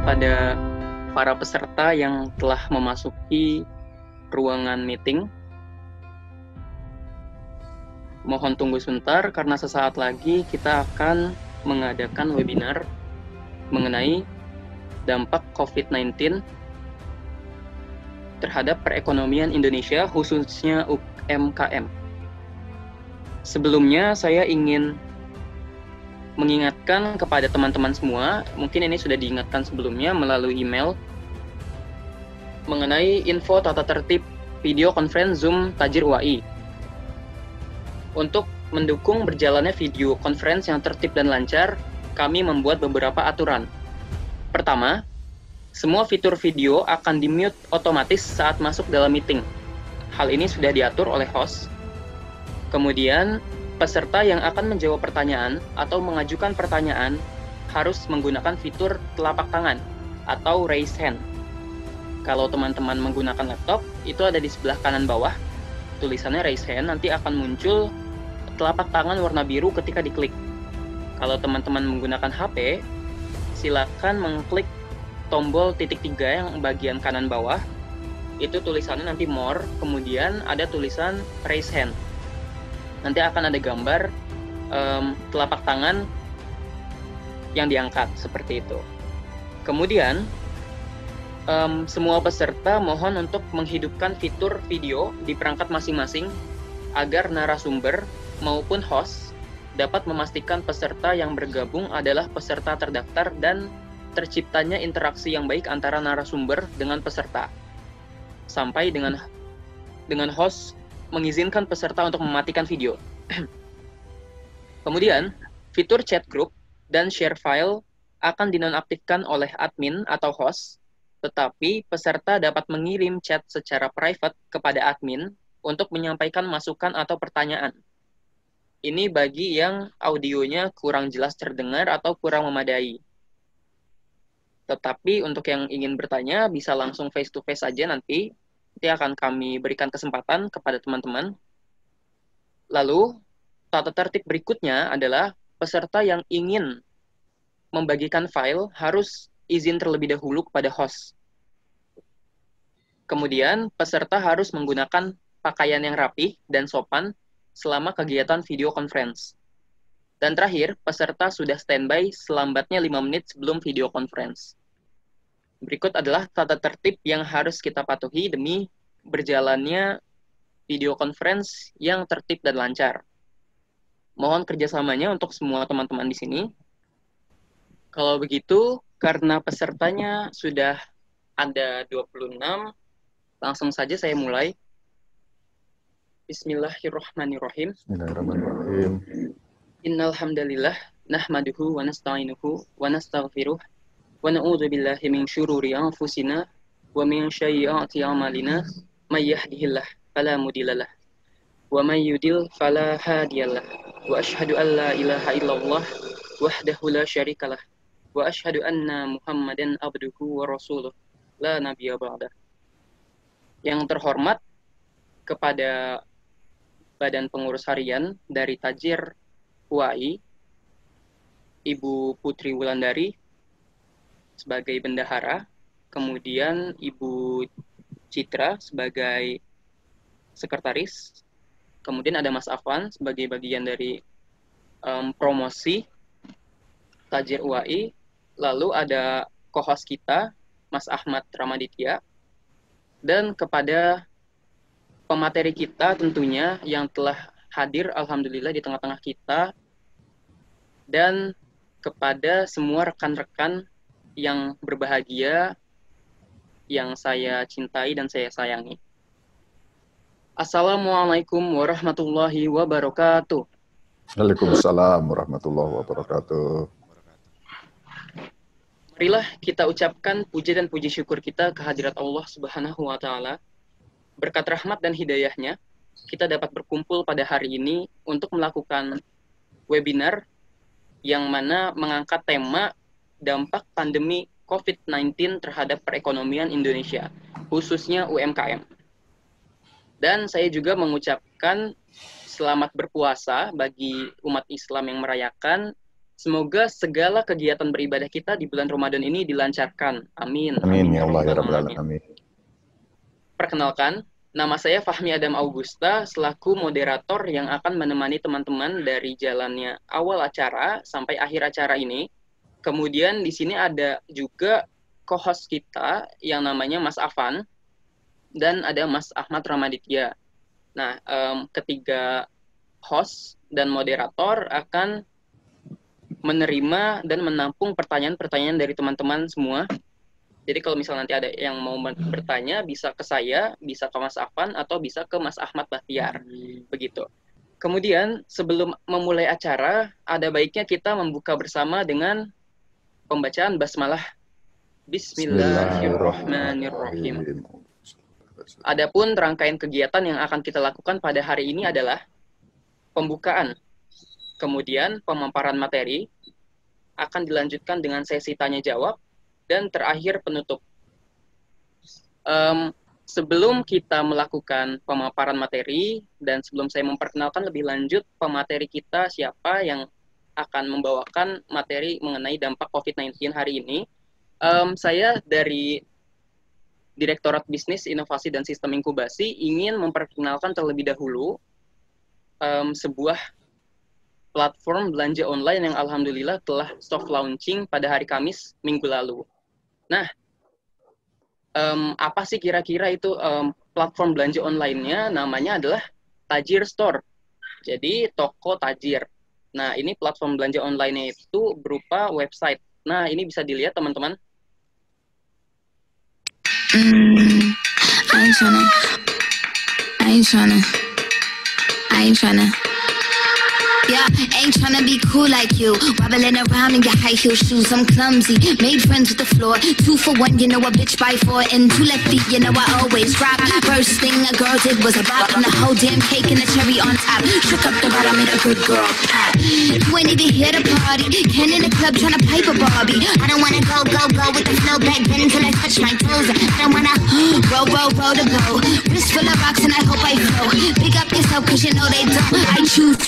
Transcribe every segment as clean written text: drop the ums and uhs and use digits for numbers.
kepada para peserta yang telah memasuki ruangan meeting. Mohon tunggu sebentar karena sesaat lagi kita akan mengadakan webinar mengenai dampak COVID-19 terhadap perekonomian Indonesia, khususnya UMKM. Sebelumnya saya ingin mengingatkan kepada teman-teman semua, mungkin ini sudah diingatkan sebelumnya melalui email, mengenai info tata tertib video conference Zoom Tajir UAI. Untuk mendukung berjalannya video conference yang tertib dan lancar, kami membuat beberapa aturan. Pertama, semua fitur video akan di-mute otomatis saat masuk dalam meeting. Hal ini sudah diatur oleh host. Kemudian, peserta yang akan menjawab pertanyaan atau mengajukan pertanyaan harus menggunakan fitur telapak tangan atau raise hand. Kalau teman-teman menggunakan laptop, itu ada di sebelah kanan bawah, tulisannya raise hand, nanti akan muncul telapak tangan warna biru ketika diklik. Kalau teman-teman menggunakan HP, silakan mengklik tombol titik 3 yang bagian kanan bawah, itu tulisannya nanti more, kemudian ada tulisan raise hand. Nanti akan ada gambar telapak tangan yang diangkat, seperti itu. Kemudian, semua peserta mohon untuk menghidupkan fitur video di perangkat masing-masing agar narasumber maupun host dapat memastikan peserta yang bergabung adalah peserta terdaftar dan terciptanya interaksi yang baik antara narasumber dengan peserta. Sampai dengan host mengizinkan peserta untuk mematikan video. Kemudian, fitur chat group dan share file akan dinonaktifkan oleh admin atau host, tetapi peserta dapat mengirim chat secara private kepada admin untuk menyampaikan masukan atau pertanyaan. Ini bagi yang audionya kurang jelas terdengar atau kurang memadai. Tetapi untuk yang ingin bertanya, bisa langsung face-to-face saja nanti. Nanti akan kami berikan kesempatan kepada teman-teman. Lalu, tata tertib berikutnya adalah peserta yang ingin membagikan file harus izin terlebih dahulu kepada host. Kemudian, peserta harus menggunakan pakaian yang rapi dan sopan selama kegiatan video conference. Dan terakhir, peserta sudah standby selambatnya 5 menit sebelum video conference. Berikut adalah tata tertib yang harus kita patuhi demi berjalannya video conference yang tertib dan lancar. Mohon kerjasamanya untuk semua teman-teman di sini. Kalau begitu, karena pesertanya sudah ada 26, langsung saja saya mulai. Bismillahirrahmanirrahim. Bismillahirrahmanirrahim. Innal hamdalillah nahmaduhu wa nasta'inuhu wa nastaghfiruh wa na'udzu billahi min syururi anfusina wa min sayyiati a'malina may yahdihillahu fala mudhillalah wa may yudlil fala hadiyalah wa asyhadu an la ilaha illallah wahdahu la syarikalah wa asyhadu anna Muhammadan abduhu wa rasuluh la nabiyya ba'dah. Yang terhormat kepada Badan Pengurus Harian dari Tajir UAI, Ibu Putri Wulandari sebagai bendahara, kemudian Ibu Citra sebagai sekretaris, kemudian ada Mas Afwan sebagai bagian dari promosi Tajir UAI, lalu ada co-host kita, Mas Ahmad Ramaditya, dan kepada pemateri kita tentunya yang telah hadir alhamdulillah di tengah-tengah kita, dan kepada semua rekan-rekan yang berbahagia yang saya cintai dan saya sayangi. Assalamualaikum warahmatullahi wabarakatuh. Waalaikumsalam warahmatullahi wabarakatuh. Marilah kita ucapkan puji dan puji syukur kita kehadirat Allah Subhanahu wa Ta'ala. Berkat rahmat dan hidayahnya, kita dapat berkumpul pada hari ini untuk melakukan webinar yang mana mengangkat tema dampak pandemi COVID-19 terhadap perekonomian Indonesia, khususnya UMKM. Dan saya juga mengucapkan selamat berpuasa bagi umat Islam yang merayakan Semoga segala kegiatan beribadah kita di bulan Ramadan ini dilancarkan. Amin. Amin ya Allah ya rabbal Rabbal alamin. Alamin. Perkenalkan, nama saya Fahmi Adam Augusta selaku moderator yang akan menemani teman-teman dari jalannya awal acara sampai akhir acara ini. Kemudian di sini ada juga co-host kita yang namanya Mas Afan dan ada Mas Ahmad Ramaditya. Nah, ketiga host dan moderator akan menerima dan menampung pertanyaan-pertanyaan dari teman-teman semua. Jadi kalau misalnya nanti ada yang mau bertanya, bisa ke saya, bisa ke Mas Afan, atau bisa ke Mas Ahmad Bahtiar. Begitu. Kemudian, sebelum memulai acara, ada baiknya kita membuka bersama dengan pembacaan basmalah. Bismillahirrahmanirrahim. Adapun rangkaian kegiatan yang akan kita lakukan pada hari ini adalah pembukaan, kemudian pemaparan materi, akan dilanjutkan dengan sesi tanya-jawab, dan terakhir penutup. Sebelum kita melakukan pemaparan materi, dan sebelum saya memperkenalkan lebih lanjut pemateri kita siapa yang akan membawakan materi mengenai dampak COVID-19 hari ini, saya dari Direktorat Bisnis, Inovasi, dan Sistem Inkubasi ingin memperkenalkan terlebih dahulu sebuah platform belanja online yang alhamdulillah telah soft launching pada hari Kamis minggu lalu. Nah, apa sih kira-kira itu platform belanja online-nya? Namanya adalah Tajir Store. Jadi, toko tajir. Nah, ini platform belanja online-nya itu berupa website. Nah, ini bisa dilihat, teman-teman. I ain't tryna. Yeah, ain't tryna be cool like you. Wobbling around in your high heel shoes, I'm clumsy. Made friends with the floor. 2 for 1, you know a bitch by 4. And 2 left feet, you know I always rock. First thing a girl did was a bop. And the whole damn cake and the cherry on top. Shook up the bottom, made a good girl pop. You ain't even here to party. Ken in the club tryna pipe a Barbie. I don't wanna go with the flow back then until I touch my toes. I don't wanna roll to go. Wrist full of rocks and I hope I flow. Pick up yourself cause you know they don't. I choose.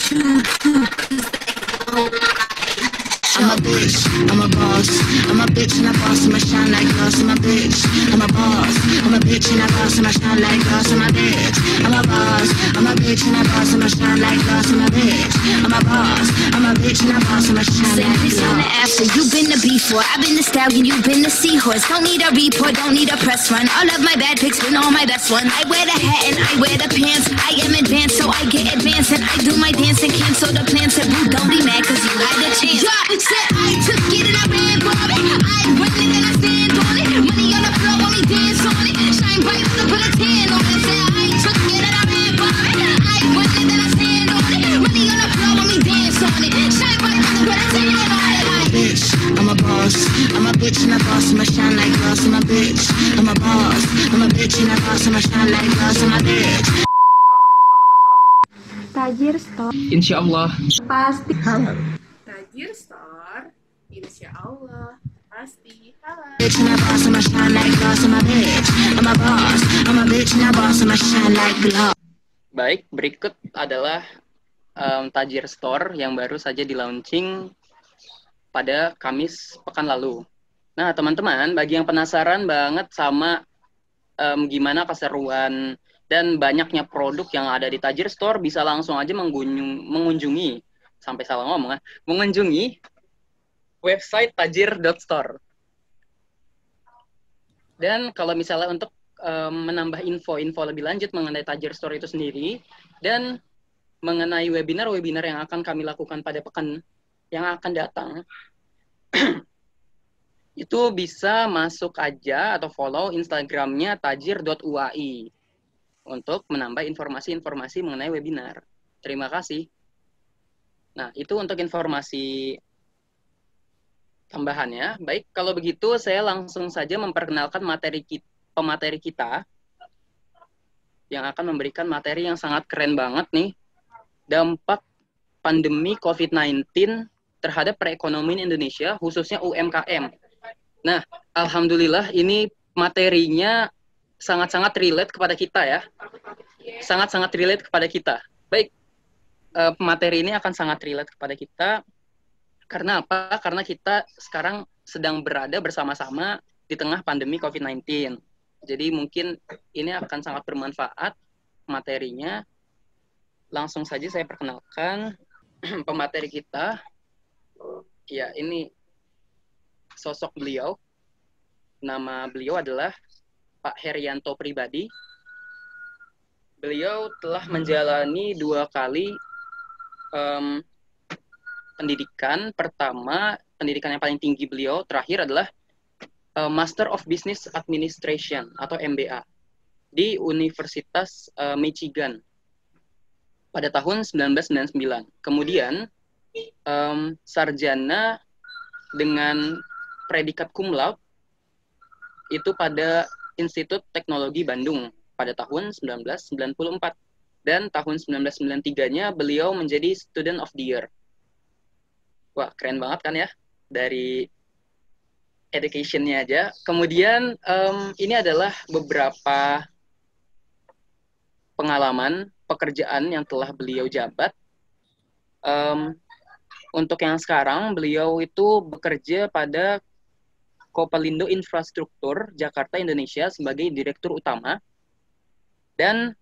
I'm a bitch, I'm a boss. I'm a bitch and a boss, I'ma shine like glass. I'm a bitch, I'm a boss. I'm a bitch and a boss, I'ma shine like glass. I'm a bitch, I'm a boss. I'm a bitch and a boss, I'ma shine like glass. I'm a bitch, I'm a boss. I'm a bitch and a boss, I'ma shine like glass. On the after, you've been the before. I've been the stallion, you've been the seahorse. Don't need a report, don't need a press run. All of my bad pics been all my best ones. I wear the hat and I wear the pants. I am advanced, so I get advanced. And I do my dance and cancel the plans. And you don't be mad cause you had a chance. Said I took it and I ran for it. I win it and I stand on it. Money on the floor, when we dance on it. Shine bright as I put a tan on it. Said I took it and I ran for it. I win it and I stand on it. Money on the floor, when we dance on it. Shine bright as I put a tan on it. I'm a bitch, I'm a boss. I'm a bitch and a boss, I'ma shine like glass. I'm a bitch, I'm a boss. I'm a bitch and a boss, I'ma shine like glass. I'm a bitch. Tajir Store Insya Allah. pasti halal. Tajir Store, insya Allah pasti halal. Bitch and a boss, I'ma shine like glass. I'm a bitch, I'm a boss. I'm a bitch and a boss, I'ma shine like glass. Baik, berikut adalah Tajir Store yang baru saja di-launching pada Kamis pekan lalu. Nah, teman-teman, bagi yang penasaran banget sama gimana keseruan dan banyaknya produk yang ada di Tajir Store, bisa langsung aja mengunjungi, sampai salah ngomong, mengunjungi website tajir.store. Dan kalau misalnya untuk menambah info-info lebih lanjut mengenai Tajir Store itu sendiri, dan mengenai webinar-webinar yang akan kami lakukan pada pekan yang akan datang, itu bisa masuk aja atau follow Instagramnya tajir.uai untuk menambah informasi-informasi mengenai webinar. Terima kasih. Nah, itu untuk informasi tambahannya. Baik, kalau begitu saya langsung saja memperkenalkan pemateri kita yang akan memberikan materi yang sangat keren banget nih. Dampak pandemi COVID-19 terhadap perekonomian Indonesia, khususnya UMKM. Nah, alhamdulillah ini materinya sangat-sangat relate kepada kita ya. Sangat-sangat relate kepada kita. Baik, materi ini akan sangat relate kepada kita. Karena apa? Karena kita sekarang sedang berada bersama-sama di tengah pandemi COVID-19. Jadi mungkin ini akan sangat bermanfaat materinya. Langsung saja saya perkenalkan pemateri kita. Ya, ini sosok beliau. Nama beliau adalah Pak Herianto Pribadi. Beliau telah menjalani 2 kali pendidikan. Pertama, pendidikan yang paling tinggi beliau terakhir adalah Master of Business Administration atau MBA di Universitas Michigan pada tahun 1999. Kemudian sarjana dengan predikat cum laude itu pada Institut Teknologi Bandung pada tahun 1994. Dan tahun 1993-nya beliau menjadi Student of the Year. Wah, keren banget kan ya, dari education-nya aja. Kemudian ini adalah beberapa pengalaman pekerjaan yang telah beliau jabat. Untuk yang sekarang, beliau itu bekerja pada Kopelindo Infrastruktur Jakarta Indonesia sebagai Direktur Utama dan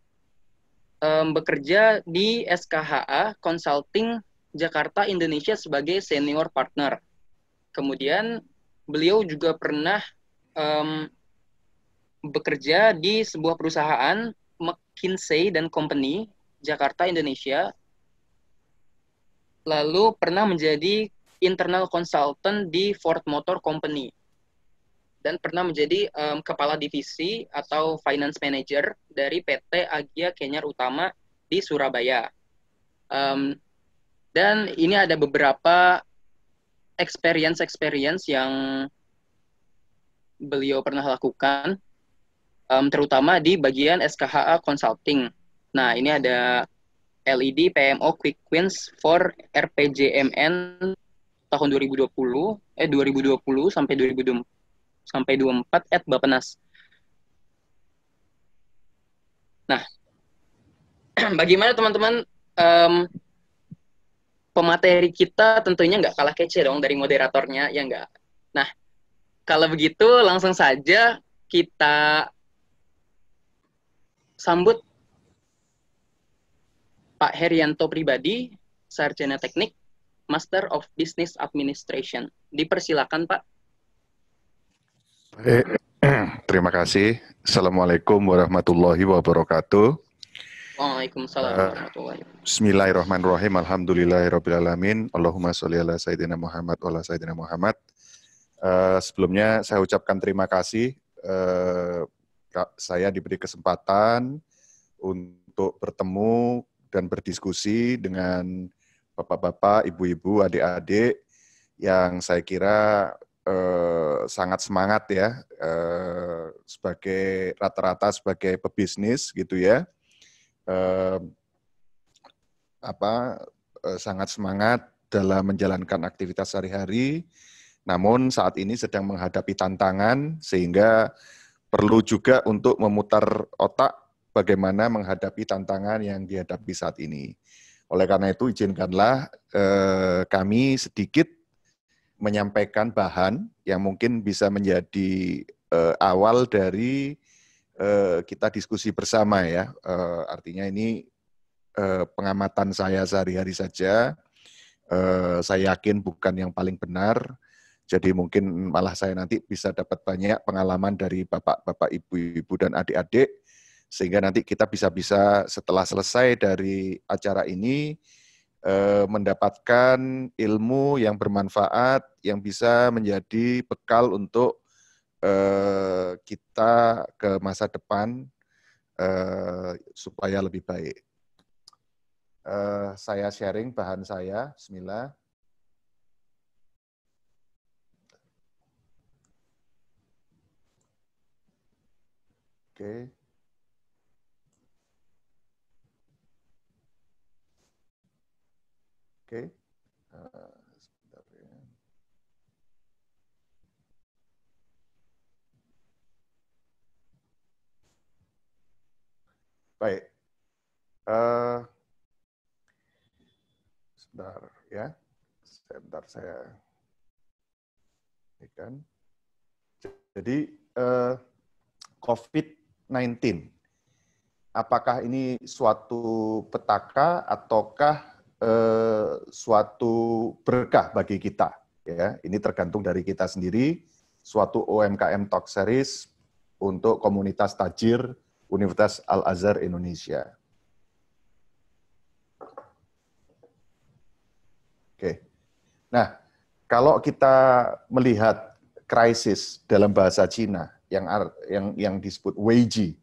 bekerja di SKHA Consulting Jakarta Indonesia sebagai Senior Partner. Kemudian beliau juga pernah bekerja di sebuah perusahaan McKinsey & Company Jakarta Indonesia, lalu pernah menjadi internal consultant di Ford Motor Company, dan pernah menjadi kepala divisi atau finance manager dari PT Agia Kenya Utama di Surabaya. Dan ini ada beberapa experience yang beliau pernah lakukan, terutama di bagian SKHA Consulting. Nah, ini ada LED PMO Quick Wins for RPJMN tahun 2020 sampai 24 Bappenas. Nah, bagaimana teman-teman, pemateri kita tentunya nggak kalah kece dong dari moderatornya, ya nggak? Nah, kalau begitu langsung saja kita sambut Pak Herianto Pribadi, Sarjana Teknik, Master of Business Administration. Dipersilakan, Pak. Terima kasih. Assalamualaikum warahmatullahi wabarakatuh. Waalaikumsalam warahmatullahi wabarakatuh. Bismillahirrahmanirrahim. Alhamdulillahirrabbilalamin. Allahumma sholli ala Sayyidina Muhammad wa ala Sayyidina Muhammad. Sebelumnya saya ucapkan terima kasih. Saya diberi kesempatan untuk bertemu dan berdiskusi dengan bapak-bapak, ibu-ibu, adik-adik yang saya kira sangat semangat ya, sebagai rata-rata sebagai pebisnis gitu ya, sangat semangat dalam menjalankan aktivitas sehari-hari, namun saat ini sedang menghadapi tantangan sehingga perlu juga untuk memutar otak bagaimana menghadapi tantangan yang dihadapi saat ini. Oleh karena itu izinkanlah kami sedikit menyampaikan bahan yang mungkin bisa menjadi awal dari kita diskusi bersama ya. Artinya ini pengamatan saya sehari-hari saja. Saya yakin bukan yang paling benar. Jadi mungkin malah saya nanti bisa dapat banyak pengalaman dari bapak-bapak, ibu-ibu, dan adik-adik, sehingga nanti kita bisa setelah selesai dari acara ini mendapatkan ilmu yang bermanfaat, yang bisa menjadi bekal untuk kita ke masa depan supaya lebih baik. Saya sharing bahan saya, bismillah. Oke. Oke. Sebentar ya. Baik. Sebentar ya. Sebentar saya ini kan. Jadi COVID-19, apakah ini suatu petaka ataukah suatu berkah bagi kita? Ya, ini tergantung dari kita sendiri. Suatu UMKM Talk Series untuk komunitas tajir Universitas Al-Azhar Indonesia. Oke. Nah, kalau kita melihat krisis dalam bahasa Cina yang disebut Weiji,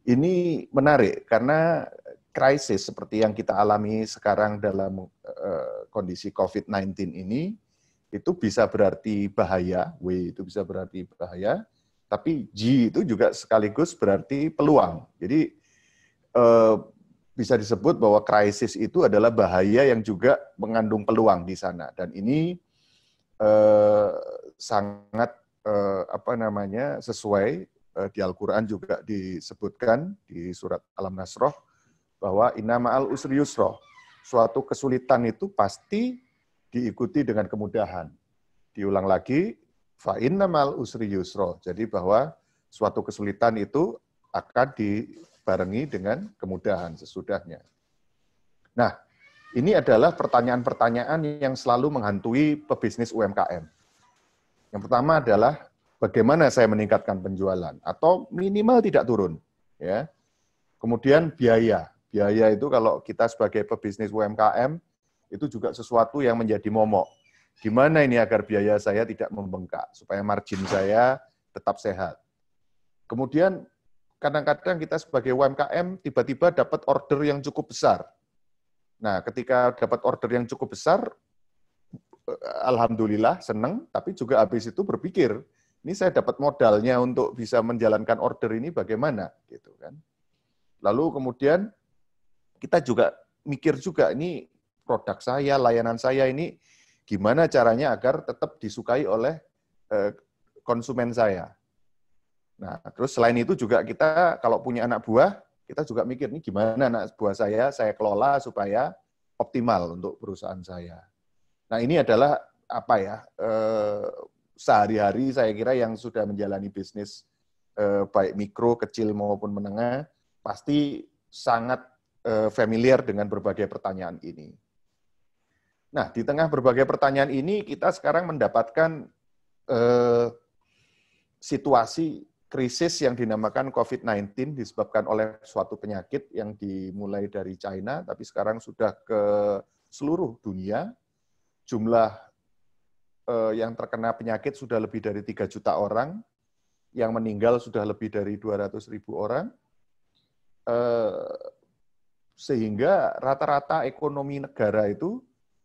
ini menarik karena krisis seperti yang kita alami sekarang dalam kondisi COVID-19 ini, itu bisa berarti bahaya, W itu bisa berarti bahaya, tapi G itu juga sekaligus berarti peluang. Jadi bisa disebut bahwa krisis itu adalah bahaya yang juga mengandung peluang di sana. Dan ini sangat sesuai di Al-Quran juga disebutkan di surat Al-Nasrah bahwa inna ma'al usri yusra. Suatu kesulitan itu pasti diikuti dengan kemudahan. Diulang lagi, fa inna ma'al usri yusra. Jadi bahwa suatu kesulitan itu akan dibarengi dengan kemudahan sesudahnya. Nah, ini adalah pertanyaan-pertanyaan yang selalu menghantui pebisnis UMKM. Yang pertama adalah bagaimana saya meningkatkan penjualan atau minimal tidak turun, ya. Kemudian biaya. Biaya itu kalau kita sebagai pebisnis UMKM itu juga sesuatu yang menjadi momok. Gimana ini agar biaya saya tidak membengkak supaya margin saya tetap sehat. Kemudian kadang-kadang kita sebagai UMKM tiba-tiba dapat order yang cukup besar. Nah, ketika dapat order yang cukup besar, alhamdulillah senang, tapi juga habis itu berpikir, ini saya dapat modalnya untuk bisa menjalankan order ini bagaimana, gitu kan? Lalu kemudian kita juga mikir juga ini produk saya, layanan saya ini gimana caranya agar tetap disukai oleh konsumen saya. Nah, terus selain itu juga kita kalau punya anak buah, kita juga mikir nih gimana anak buah saya kelola supaya optimal untuk perusahaan saya. Nah, ini adalah apa ya, sehari-hari saya kira yang sudah menjalani bisnis baik mikro, kecil maupun menengah, pasti sangat familiar dengan berbagai pertanyaan ini. Nah, di tengah berbagai pertanyaan ini, kita sekarang mendapatkan situasi krisis yang dinamakan COVID-19 disebabkan oleh suatu penyakit yang dimulai dari China, tapi sekarang sudah ke seluruh dunia. Jumlah yang terkena penyakit sudah lebih dari 3 juta orang, yang meninggal sudah lebih dari 200.000 orang, sehingga rata-rata ekonomi negara itu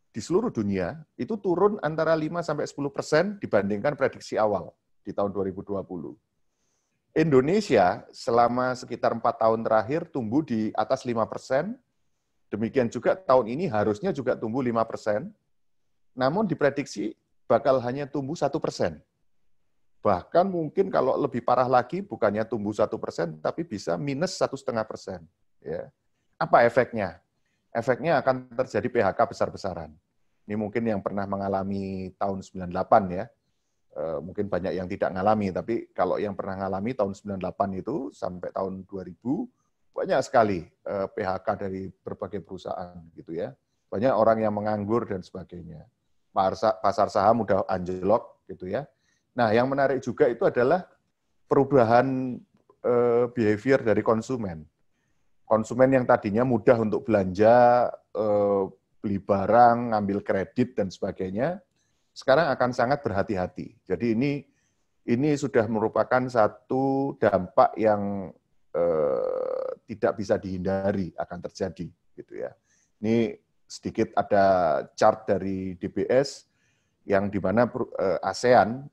di seluruh dunia itu turun antara 5-10% dibandingkan prediksi awal di tahun 2020. Indonesia selama sekitar 4 tahun terakhir tumbuh di atas 5%, demikian juga tahun ini harusnya juga tumbuh 5%, namun diprediksi bakal hanya tumbuh 1%. Bahkan mungkin kalau lebih parah lagi, bukannya tumbuh 1%, tapi bisa minus 1,5%. Ya. Apa efeknya? Efeknya akan terjadi PHK besar-besaran. Ini mungkin yang pernah mengalami tahun 98 ya. Mungkin banyak yang tidak ngalami, tapi kalau yang pernah ngalami tahun 98 itu sampai tahun 2000, banyak sekali PHK dari berbagai perusahaan gitu ya. Banyak orang yang menganggur dan sebagainya. Pasar saham udah anjlok gitu ya. Nah, yang menarik juga itu adalah perubahan behavior dari konsumen. Konsumen yang tadinya mudah untuk belanja, beli barang, ngambil kredit dan sebagainya, sekarang akan sangat berhati-hati. Jadi ini sudah merupakan satu dampak yang tidak bisa dihindari akan terjadi, gitu ya. Ini sedikit ada chart dari DBS yang di mana ASEAN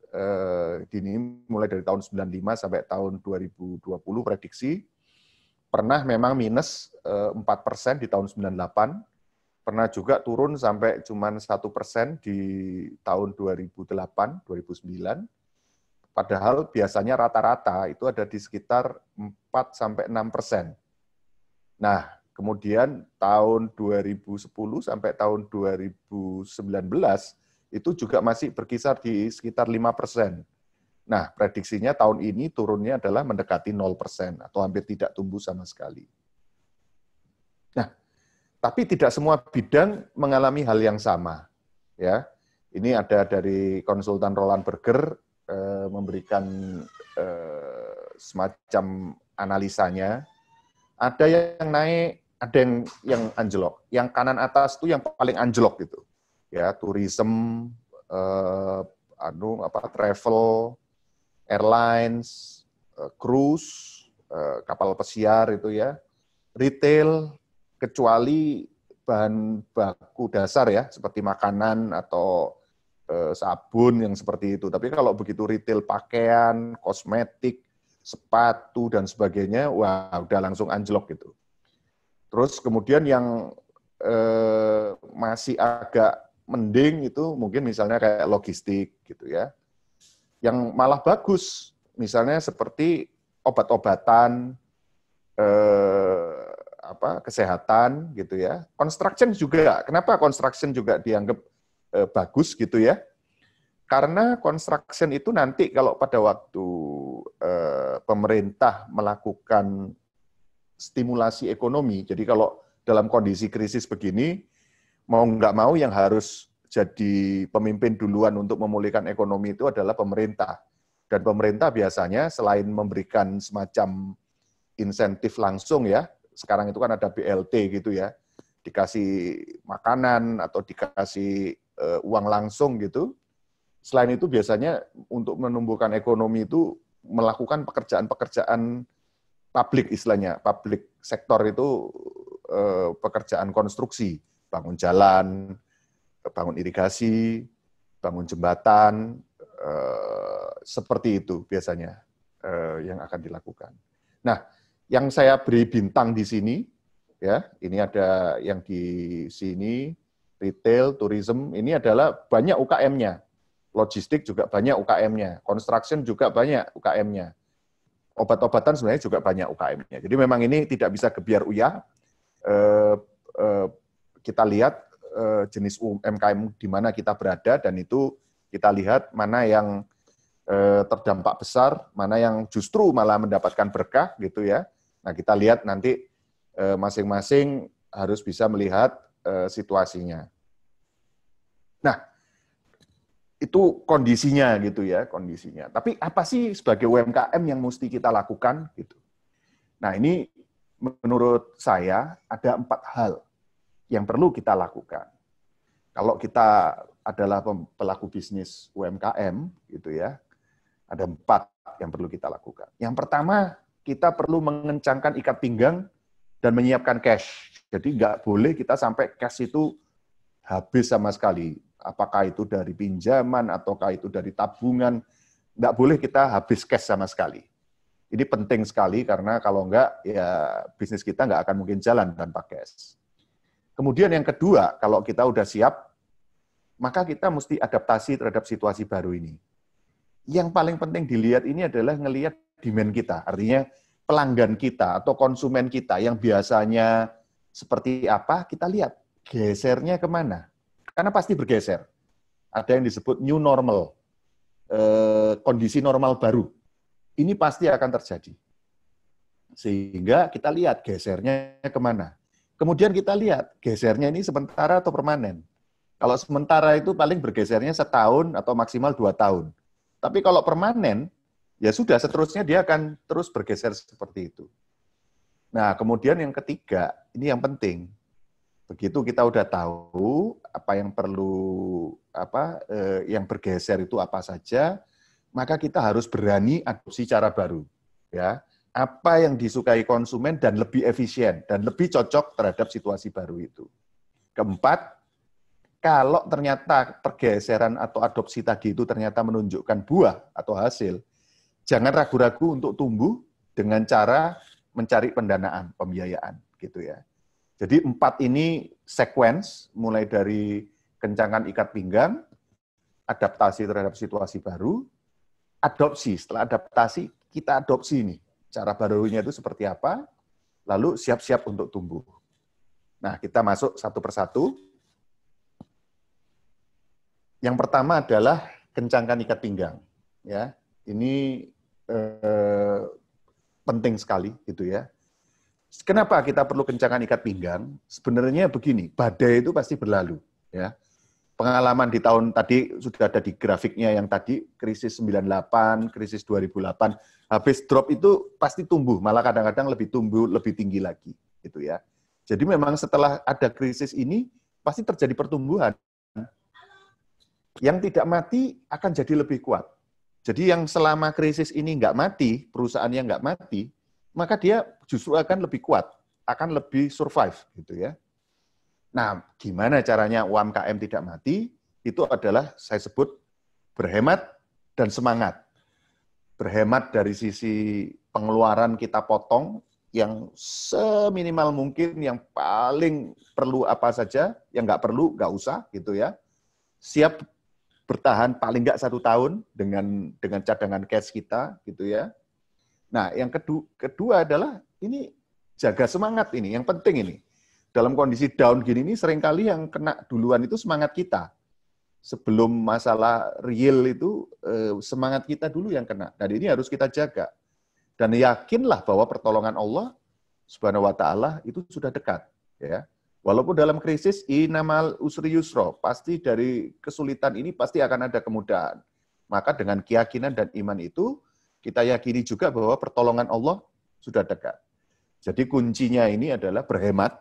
ini mulai dari tahun 95 sampai tahun 2020 prediksi pernah memang minus 4% di tahun 98, pernah juga turun sampai cuma 1% di tahun 2008, 2009. Padahal biasanya rata-rata itu ada di sekitar 4-6%. Nah, kemudian tahun 2010 sampai tahun 2019 itu juga masih berkisar di sekitar 5%. Nah, prediksinya tahun ini turunnya adalah mendekati 0% atau hampir tidak tumbuh sama sekali. Nah, tapi tidak semua bidang mengalami hal yang sama. Ya, ini ada dari konsultan Roland Berger memberikan semacam analisanya. Ada yang naik, ada yang anjlok. Yang kanan atas itu yang paling anjlok gitu. Ya, tourism, travel, airlines, cruise, kapal pesiar itu ya, retail, kecuali bahan baku dasar ya, seperti makanan atau sabun yang seperti itu. Tapi kalau begitu retail pakaian, kosmetik, sepatu, dan sebagainya, wah udah langsung anjlok gitu. Terus kemudian yang masih agak mending itu mungkin misalnya kayak logistik gitu ya. Yang malah bagus, misalnya seperti obat-obatan, kesehatan gitu ya. Construction juga. Kenapa construction juga dianggap bagus gitu ya? Karena construction itu nanti kalau pada waktu pemerintah melakukan stimulasi ekonomi, jadi kalau dalam kondisi krisis begini, mau nggak mau yang harus jadi pemimpin duluan untuk memulihkan ekonomi itu adalah pemerintah. Dan pemerintah biasanya selain memberikan semacam insentif langsung ya, sekarang itu kan ada BLT gitu ya, dikasih makanan atau dikasih uang langsung gitu. Selain itu biasanya untuk menumbuhkan ekonomi itu melakukan pekerjaan-pekerjaan publik istilahnya, publik sektor itu pekerjaan konstruksi, bangun jalan, bangun irigasi, bangun jembatan, seperti itu biasanya yang akan dilakukan. Nah, yang saya beri bintang di sini, ya, ini ada yang di sini, retail, tourism, ini adalah banyak UKM-nya. Logistik juga banyak UKM-nya, construction juga banyak UKM-nya. Obat-obatan sebenarnya juga banyak UKM-nya. Jadi memang ini tidak bisa gebiar uyah. Kita lihat jenis UMKM di mana kita berada, dan itu kita lihat mana yang terdampak besar, mana yang justru malah mendapatkan berkah gitu ya. Nah, kita lihat nanti masing-masing harus bisa melihat situasinya. Nah, itu kondisinya gitu ya, kondisinya. Tapi apa sih sebagai UMKM yang mesti kita lakukan gitu? Nah, ini menurut saya ada 4 hal yang perlu kita lakukan. Kalau kita adalah pelaku bisnis UMKM gitu ya, ada 4 yang perlu kita lakukan. Yang pertama, kita perlu mengencangkan ikat pinggang dan menyiapkan cash. Jadi nggak boleh kita sampai cash itu habis sama sekali. Apakah itu dari pinjaman, ataukah itu dari tabungan, nggak boleh kita habis cash sama sekali. Ini penting sekali, karena kalau nggak, ya bisnis kita nggak akan mungkin jalan tanpa cash. Kemudian yang kedua, kalau kita udah siap, maka kita mesti adaptasi terhadap situasi baru ini. Yang paling penting dilihat ini adalah ngelihat demand kita, artinya pelanggan kita atau konsumen kita yang biasanya seperti apa, kita lihat gesernya kemana. Karena pasti bergeser. Ada yang disebut new normal, kondisi normal baru. Ini pasti akan terjadi. Sehingga kita lihat gesernya kemana. Kemudian kita lihat gesernya ini sementara atau permanen. Kalau sementara itu paling bergesernya setahun atau maksimal 2 tahun. Tapi kalau permanen, ya sudah seterusnya dia akan terus bergeser seperti itu. Nah, kemudian yang ketiga, ini yang penting. Begitu kita udah tahu apa yang perlu, yang bergeser itu apa saja, maka kita harus berani adopsi cara baru. Ya, apa yang disukai konsumen dan lebih efisien dan lebih cocok terhadap situasi baru itu. Keempat, kalau ternyata pergeseran atau adopsi tadi itu ternyata menunjukkan buah atau hasil, jangan ragu-ragu untuk tumbuh dengan cara mencari pendanaan, pembiayaan, gitu ya. Jadi 4 ini sequence, mulai dari kencangkan ikat pinggang, adaptasi terhadap situasi baru, adopsi. Setelah adaptasi, kita adopsi nih. Cara barunya itu seperti apa, lalu siap-siap untuk tumbuh. Nah, kita masuk satu persatu. Yang pertama adalah kencangkan ikat pinggang. Ya, ini penting sekali, gitu ya. Kenapa kita perlu kencangkan ikat pinggang? Sebenarnya begini, badai itu pasti berlalu. Ya, pengalaman di tahun tadi sudah ada di grafiknya yang tadi, krisis 98, krisis 2008, habis drop itu pasti tumbuh, malah kadang-kadang lebih tumbuh, lebih tinggi lagi, gitu ya. Jadi memang setelah ada krisis ini, pasti terjadi pertumbuhan. Yang tidak mati akan jadi lebih kuat. Jadi yang selama krisis ini nggak mati, perusahaan yang nggak mati, maka dia justru akan lebih kuat, akan lebih survive, gitu ya. Nah, gimana caranya UMKM tidak mati? Itu adalah saya sebut berhemat dan semangat. Berhemat dari sisi pengeluaran kita potong, yang seminimal mungkin, yang paling perlu apa saja, yang nggak perlu, nggak usah, gitu ya. Siap bertahan paling nggak 1 tahun dengan cadangan cash kita, gitu ya. Nah, yang kedua adalah ini jaga semangat ini, yang penting ini. Dalam kondisi down gini ini seringkali yang kena duluan itu semangat kita. Sebelum masalah real itu semangat kita dulu yang kena. Dan ini harus kita jaga. Dan yakinlah bahwa pertolongan Allah Subhanahu wa taala itu sudah dekat, ya. Walaupun dalam krisis innamal usri yusra, pasti dari kesulitan ini pasti akan ada kemudahan. Maka dengan keyakinan dan iman itu kita yakini juga bahwa pertolongan Allah sudah dekat. Jadi kuncinya ini adalah berhemat,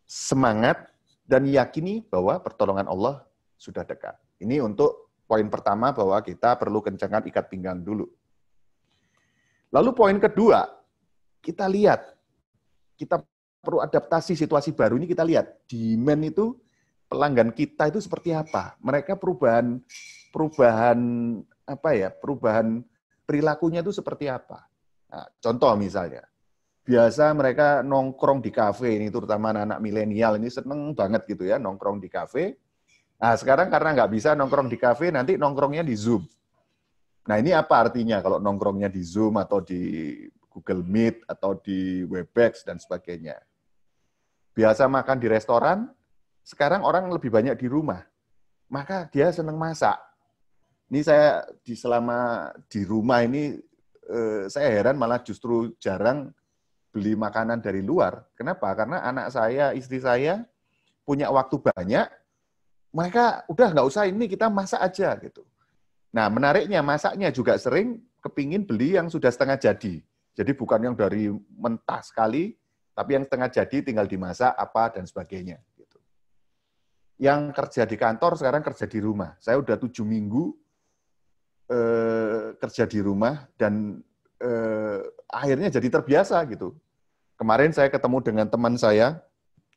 semangat, dan yakini bahwa pertolongan Allah sudah dekat. Ini untuk poin pertama bahwa kita perlu kencangkan ikat pinggang dulu. Lalu poin kedua, kita lihat, kita perlu adaptasi situasi baru ini, kita lihat demand itu, pelanggan kita itu seperti apa. Mereka perubahan perilakunya itu seperti apa. Nah, contoh misalnya, biasa mereka nongkrong di kafe, ini terutama anak-anak milenial ini seneng banget gitu ya, nongkrong di kafe. Nah, sekarang karena nggak bisa nongkrong di kafe, nanti nongkrongnya di Zoom. Nah, ini apa artinya kalau nongkrongnya di Zoom atau di Google Meet atau di Webex dan sebagainya. Biasa makan di restoran, sekarang orang lebih banyak di rumah. Maka dia senang masak. Ini saya selama di rumah ini, saya heran malah justru jarang beli makanan dari luar. Kenapa? Karena anak saya, istri saya punya waktu banyak, mereka udah nggak usah ini, kita masak aja gitu. Nah, menariknya masaknya juga sering kepingin beli yang sudah setengah jadi. Jadi bukan yang dari mentah sekali, tapi yang setengah jadi tinggal dimasak apa dan sebagainya. Gitu. Yang kerja di kantor sekarang kerja di rumah. Saya udah 7 minggu kerja di rumah dan akhirnya jadi terbiasa gitu. Kemarin saya ketemu dengan teman saya,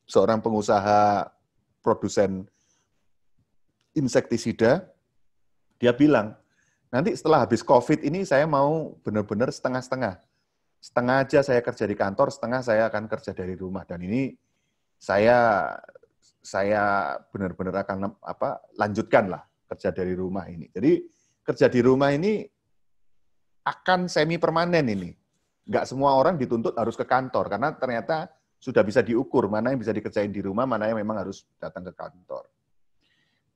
seorang pengusaha produsen insektisida. Dia bilang, nanti setelah habis COVID ini saya mau benar-benar setengah-setengah. Setengah aja saya kerja di kantor, setengah saya akan kerja dari rumah. Dan ini saya benar-benar akan lanjutkan lah kerja dari rumah ini. Jadi kerja di rumah ini akan semi permanen ini. Nggak semua orang dituntut harus ke kantor, karena ternyata sudah bisa diukur mana yang bisa dikerjain di rumah, mana yang memang harus datang ke kantor.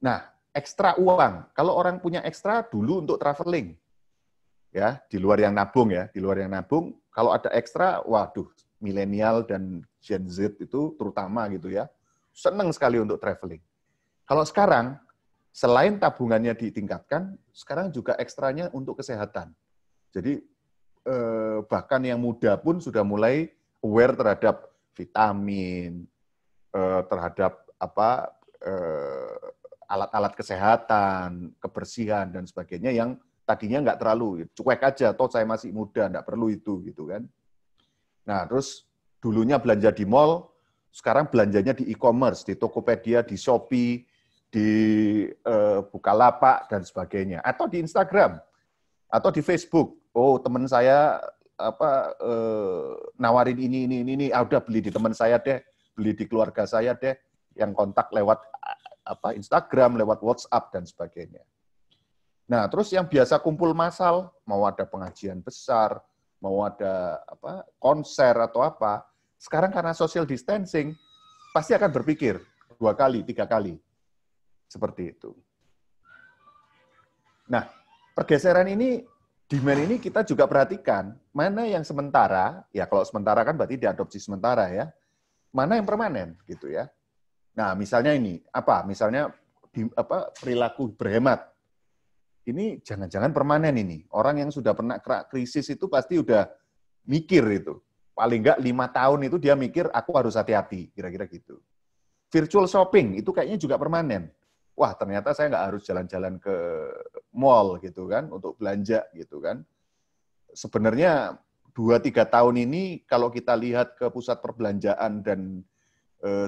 Nah, ekstra uang. Kalau orang punya ekstra dulu untuk traveling, ya di luar yang nabung ya, di luar yang nabung. Kalau ada ekstra, waduh, milenial dan Gen Z itu terutama gitu ya, senang sekali untuk traveling. Kalau sekarang, selain tabungannya ditingkatkan, sekarang juga ekstranya untuk kesehatan. Jadi bahkan yang muda pun sudah mulai aware terhadap vitamin, terhadap alat-alat kesehatan, kebersihan, dan sebagainya yang tadinya nggak terlalu, cuek aja, toh saya masih muda, nggak perlu itu, gitu kan. Nah, terus dulunya belanja di mall, sekarang belanjanya di e-commerce, di Tokopedia, di Shopee, di Bukalapak, dan sebagainya. Atau di Instagram, atau di Facebook. Oh, teman saya nawarin ini, udah beli di teman saya deh, beli di keluarga saya deh, yang kontak lewat Instagram, lewat WhatsApp, dan sebagainya. Nah, terus yang biasa kumpul massal, mau ada pengajian besar, mau ada konser atau apa, sekarang karena social distancing, pasti akan berpikir 2 kali, 3 kali. Seperti itu. Nah, pergeseran ini, demand ini kita juga perhatikan, mana yang sementara, ya kalau sementara kan berarti diadopsi sementara ya, mana yang permanen gitu ya. Nah, misalnya ini, misalnya perilaku berhemat. Ini jangan-jangan permanen ini. Orang yang sudah pernah krisis itu pasti udah mikir itu. Paling enggak 5 tahun itu dia mikir, aku harus hati-hati, kira-kira gitu. Virtual shopping, itu kayaknya juga permanen. Wah, ternyata saya nggak harus jalan-jalan ke mall gitu kan, untuk belanja gitu kan. Sebenarnya 2-3 tahun ini, kalau kita lihat ke pusat perbelanjaan dan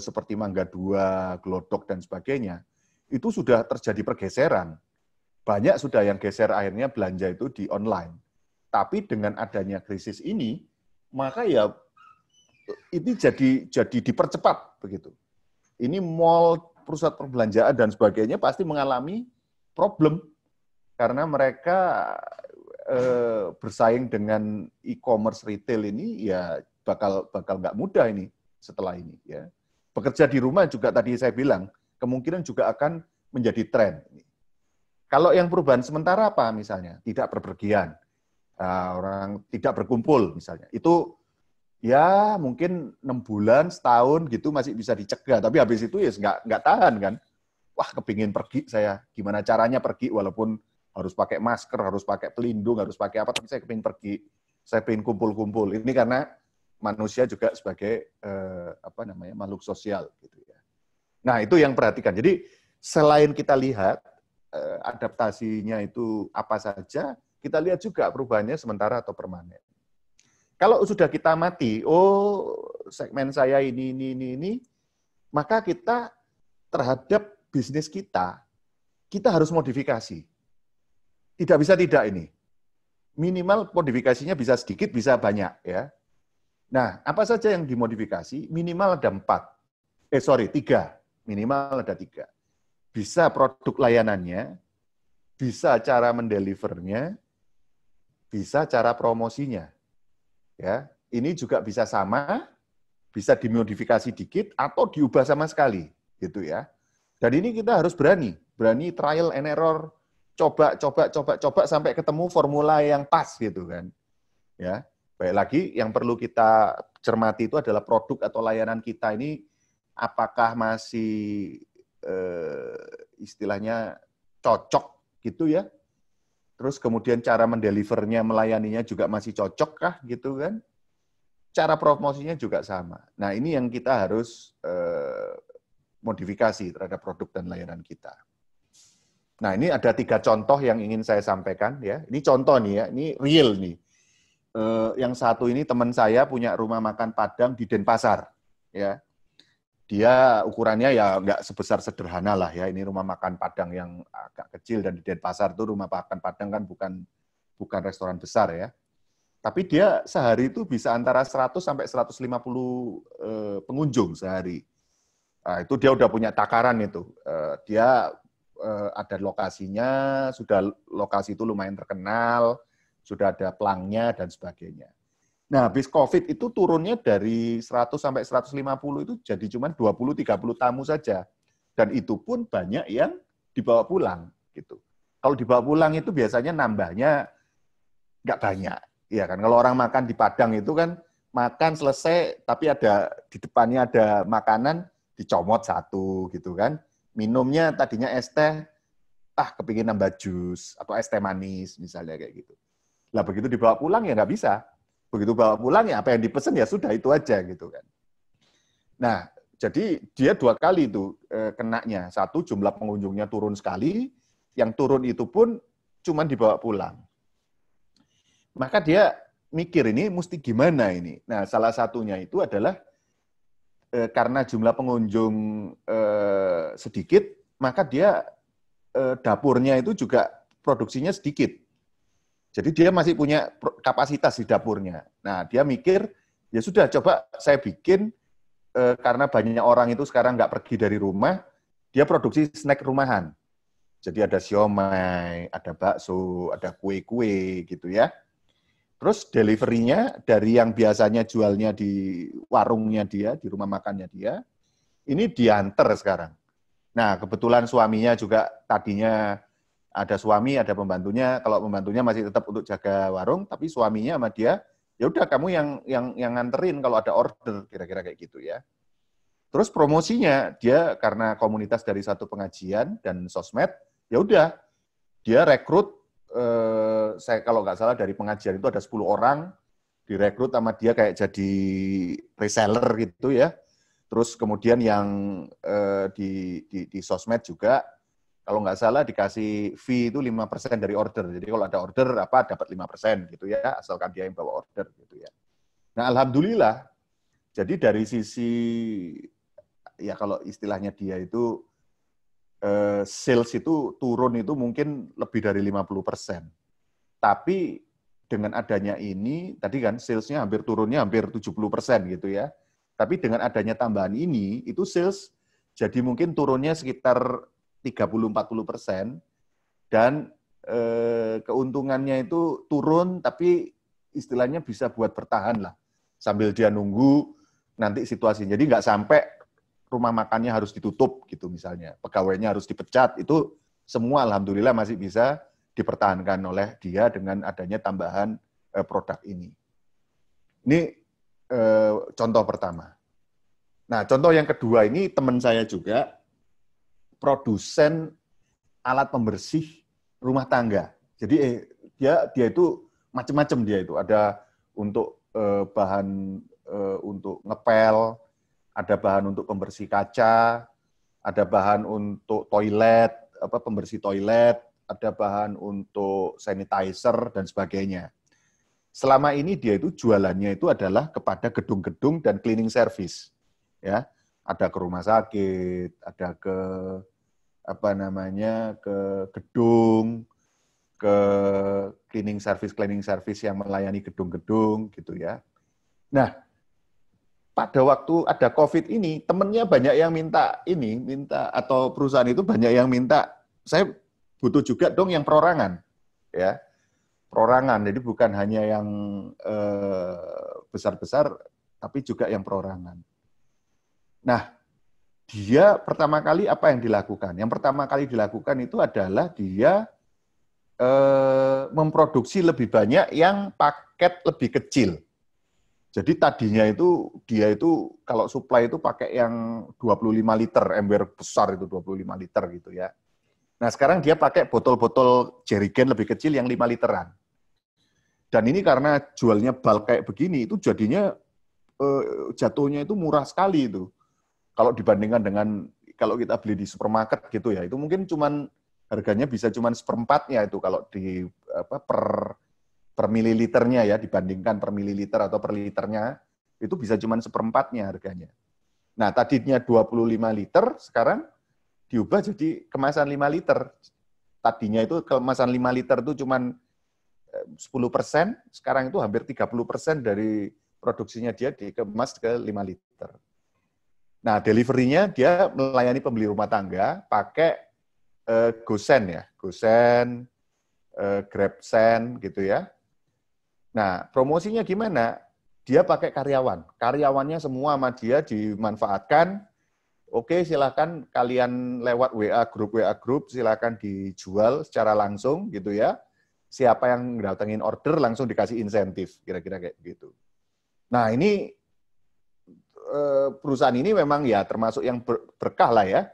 seperti Mangga 2, Glodok, dan sebagainya, itu sudah terjadi pergeseran. Banyak sudah yang geser akhirnya belanja itu di online. Tapi dengan adanya krisis ini, maka ya ini jadi dipercepat begitu. Ini mall, pusat perbelanjaan dan sebagainya pasti mengalami problem karena mereka bersaing dengan e-commerce retail ini ya bakal nggak mudah ini setelah ini ya. Bekerja di rumah juga tadi saya bilang kemungkinan juga akan menjadi tren. Kalau yang perubahan sementara apa misalnya? Tidak berpergian, orang tidak berkumpul misalnya. Itu ya mungkin 6 bulan, setahun gitu masih bisa dicegah. Tapi habis itu ya nggak tahan kan. Wah kepingin pergi saya, gimana caranya pergi walaupun harus pakai masker, harus pakai pelindung, harus pakai apa, tapi saya kepingin pergi. Saya pengen kumpul-kumpul. Ini karena manusia juga sebagai makhluk sosial gitu ya. Nah itu yang perhatikan. Jadi selain kita lihat adaptasinya itu apa saja, kita lihat juga perubahannya sementara atau permanen. Kalau sudah kita amati, segmen saya ini, maka kita terhadap bisnis kita harus modifikasi. Tidak bisa tidak ini. Minimal modifikasinya bisa sedikit, bisa banyak. Ya. Nah, apa saja yang dimodifikasi? Minimal ada 3. Minimal ada 3. Bisa produk layanannya, bisa cara mendelivernya, bisa cara promosinya. Ya, ini juga bisa sama, bisa dimodifikasi dikit atau diubah sama sekali, gitu ya. Dan ini kita harus berani trial and error, coba sampai ketemu formula yang pas, gitu kan. Ya, baik lagi yang perlu kita cermati itu adalah produk atau layanan kita ini apakah masih istilahnya cocok, gitu ya. Terus kemudian cara mendelivernya, melayaninya juga masih cocok kah gitu kan? Cara promosinya juga sama. Nah ini yang kita harus modifikasi terhadap produk dan layanan kita. Nah ini ada 3 contoh yang ingin saya sampaikan ya. Ini contoh nih ya, ini real nih. Yang satu ini teman saya punya rumah makan Padang di Denpasar. Ya, dia ukurannya ya nggak sebesar sederhana lah ya. Ini rumah makan Padang yang agak kecil dan di Denpasar itu rumah makan Padang kan bukan restoran besar ya. Tapi dia sehari itu bisa antara 100 sampai 150 pengunjung sehari. Nah, itu dia udah punya takaran itu. Dia ada lokasinya, sudah lokasi itu lumayan terkenal, sudah ada pelangnya dan sebagainya. Nah, habis COVID itu turunnya dari 100 sampai 150 itu jadi cuma 20-30 tamu saja. Dan itu pun banyak yang dibawa pulang. Gitu. Kalau dibawa pulang itu biasanya nambahnya nggak banyak. Iya kan, kalau orang makan di Padang itu kan makan selesai, tapi ada di depannya ada makanan, dicomot 1 gitu kan. Minumnya tadinya es teh, kepingin nambah jus, atau es teh manis misalnya kayak gitu. Lah begitu dibawa pulang ya nggak bisa. Begitu bawa pulang ya apa yang dipesan ya sudah itu aja gitu kan. Nah, jadi dia 2 kali itu kenanya. 1 jumlah pengunjungnya turun sekali, yang turun itu pun cuma dibawa pulang. Maka dia mikir ini mesti gimana ini. Nah, salah satunya itu adalah karena jumlah pengunjung sedikit, maka dia dapurnya itu juga produksinya sedikit. Jadi dia masih punya kapasitas di dapurnya. Nah, dia mikir, ya sudah coba saya bikin, karena banyak orang itu sekarang nggak pergi dari rumah, dia produksi snack rumahan. Jadi ada siomay, ada bakso, ada kue-kue gitu ya. Terus delivery-nya dari yang biasanya jualnya di warungnya dia, di rumah makannya dia, ini diantar sekarang. Nah, kebetulan suaminya juga tadinya ada suami, ada pembantunya. Kalau pembantunya masih tetap untuk jaga warung, tapi suaminya sama dia, ya udah kamu yang nganterin kalau ada order, kira-kira kayak gitu ya. Terus promosinya dia karena komunitas dari satu pengajian dan sosmed, ya udah dia rekrut. Saya kalau nggak salah dari pengajian itu ada 10 orang direkrut sama dia kayak jadi reseller gitu ya. Terus kemudian yang di sosmed juga kalau nggak salah dikasih fee itu 5% dari order. Jadi kalau ada order apa dapat 5% gitu ya, asalkan dia yang bawa order gitu ya. Nah, alhamdulillah. Jadi dari sisi ya kalau istilahnya dia itu sales itu turun itu mungkin lebih dari 50%. Tapi dengan adanya ini, tadi kan salesnya turunnya hampir 70% gitu ya. Tapi dengan adanya tambahan ini, itu sales jadi mungkin turunnya sekitar 30-40%. Dan keuntungannya itu turun, tapi istilahnya bisa buat bertahan lah. Sambil dia nunggu nanti situasinya. Jadi nggak sampai rumah makannya harus ditutup gitu misalnya, pegawainya harus dipecat, itu semua alhamdulillah masih bisa dipertahankan oleh dia dengan adanya tambahan produk ini. Ini contoh pertama. Nah, contoh yang kedua ini teman saya juga produsen alat pembersih rumah tangga. Jadi dia itu macam-macam dia itu, ada untuk bahan untuk ngepel, ada bahan untuk pembersih kaca, ada bahan untuk toilet, pembersih toilet, ada bahan untuk sanitizer dan sebagainya. Selama ini dia itu jualannya itu adalah kepada gedung-gedung dan cleaning service. Ya, ada ke rumah sakit, ada ke ke gedung, ke cleaning service yang melayani gedung-gedung gitu ya. Nah, pada waktu ada COVID ini, temennya banyak yang minta atau perusahaan itu banyak yang minta, saya butuh juga dong yang perorangan, ya, perorangan. Jadi bukan hanya yang besar-besar, tapi juga yang perorangan. Nah, dia pertama kali apa yang dilakukan? Yang pertama kali dilakukan itu adalah dia memproduksi lebih banyak yang paket lebih kecil. Jadi tadinya itu dia itu kalau supply itu pakai yang 25 liter, ember besar itu 25 liter gitu ya. Nah sekarang dia pakai botol-botol jerrycan lebih kecil yang 5 literan. Dan ini karena jualnya bulk kayak begini, itu jadinya jatuhnya itu murah sekali itu. Kalau dibandingkan dengan kalau kita beli di supermarket gitu ya, itu mungkin cuman harganya bisa cuman seperempatnya itu kalau di per mililiternya ya, dibandingkan per mililiter atau per liternya, itu bisa cuma seperempatnya harganya. Nah, tadinya 25 liter, sekarang diubah jadi kemasan 5 liter. Tadinya itu kemasan 5 liter itu cuma 10%, sekarang itu hampir 30% dari produksinya dia dikemas ke 5 liter. Nah, delivery-nya dia melayani pembeli rumah tangga pakai GoSend ya, GoSend, GrabSend gitu ya. Nah, promosinya gimana? Dia pakai karyawan. Karyawannya semua sama dia dimanfaatkan. Oke, silakan kalian lewat WA grup, silakan dijual secara langsung gitu ya. Siapa yang datengin order langsung dikasih insentif, kira-kira kayak gitu. Nah, ini perusahaan ini memang ya termasuk yang berkah lah ya.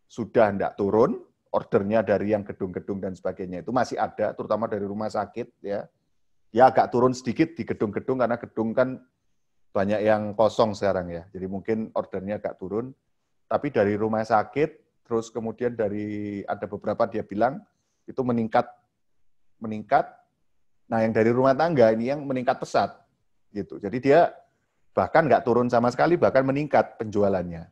Sudah enggak turun, ordernya dari yang gedung-gedung dan sebagainya itu masih ada, terutama dari rumah sakit ya. Ya agak turun sedikit di gedung-gedung karena gedung kan banyak yang kosong sekarang ya. Jadi mungkin ordernya agak turun. Tapi dari rumah sakit, terus kemudian dari ada beberapa dia bilang itu meningkat. Nah yang dari rumah tangga ini yang meningkat pesat gitu. Jadi dia bahkan nggak turun sama sekali, bahkan meningkat penjualannya.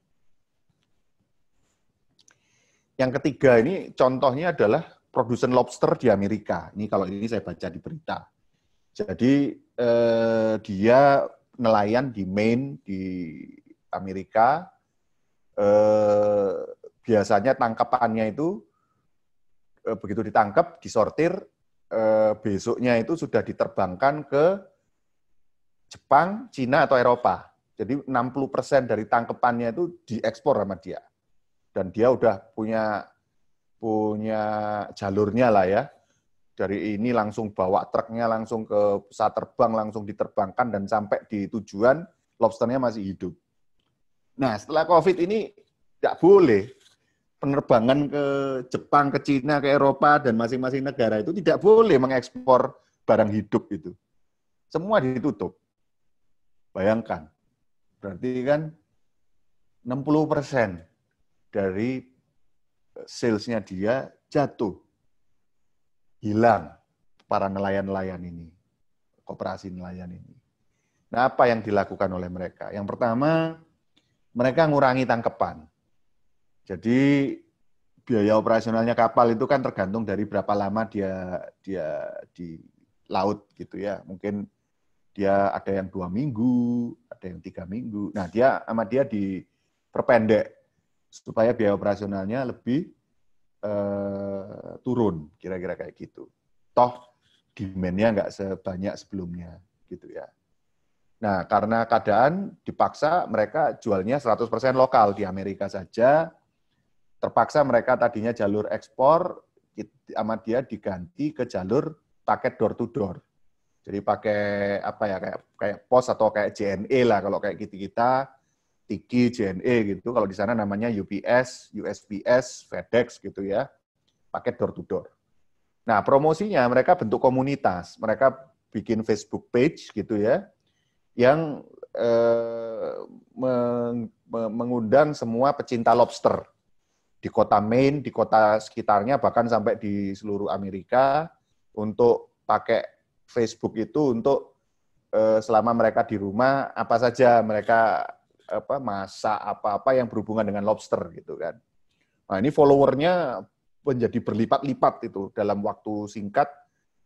Yang ketiga ini contohnya adalah produsen lobster di Amerika. Ini kalau ini saya baca di berita. Jadi dia nelayan di Maine di Amerika. Biasanya tangkapannya itu begitu ditangkap, disortir, besoknya itu sudah diterbangkan ke Jepang, Cina atau Eropa. Jadi 60% dari tangkepannya itu diekspor sama dia. Dan dia udah punya jalurnya lah ya. Dari ini langsung bawa truknya langsung ke pesawat terbang, langsung diterbangkan dan sampai di tujuan lobsternya masih hidup. Nah, setelah COVID ini tidak boleh penerbangan ke Jepang, ke Cina, ke Eropa, dan masing-masing negara itu tidak boleh mengekspor barang hidup itu. Semua ditutup. Bayangkan, berarti kan 60% dari sales-nya dia jatuh. Hilang para nelayan-nelayan ini, koperasi nelayan ini. Nah, apa yang dilakukan oleh mereka? Yang pertama, mereka ngurangi tangkepan. Jadi biaya operasionalnya kapal itu kan tergantung dari berapa lama dia di laut gitu ya. Mungkin dia ada yang 2 minggu, ada yang 3 minggu. Nah, dia diperpendek supaya biaya operasionalnya lebih turun, kira-kira kayak gitu. Toh demand-nya nggak sebanyak sebelumnya, gitu ya. Nah, karena keadaan dipaksa mereka jualnya 100% lokal di Amerika saja. Terpaksa mereka tadinya jalur ekspor, sama dia diganti ke jalur paket door to door. Jadi pakai apa ya, kayak pos atau kayak JNE lah kalau kayak kita. Tiki, JNE gitu, kalau di sana namanya UPS, USPS, FedEx gitu ya, paket door to door. Nah, promosinya mereka bentuk komunitas, mereka bikin Facebook page gitu ya, yang mengundang semua pecinta lobster di kota Maine, di kota sekitarnya, bahkan sampai di seluruh Amerika, untuk pakai Facebook itu untuk selama mereka di rumah, apa saja mereka masak apa-apa yang berhubungan dengan lobster gitu kan. Nah, ini followernya menjadi berlipat-lipat itu dalam waktu singkat,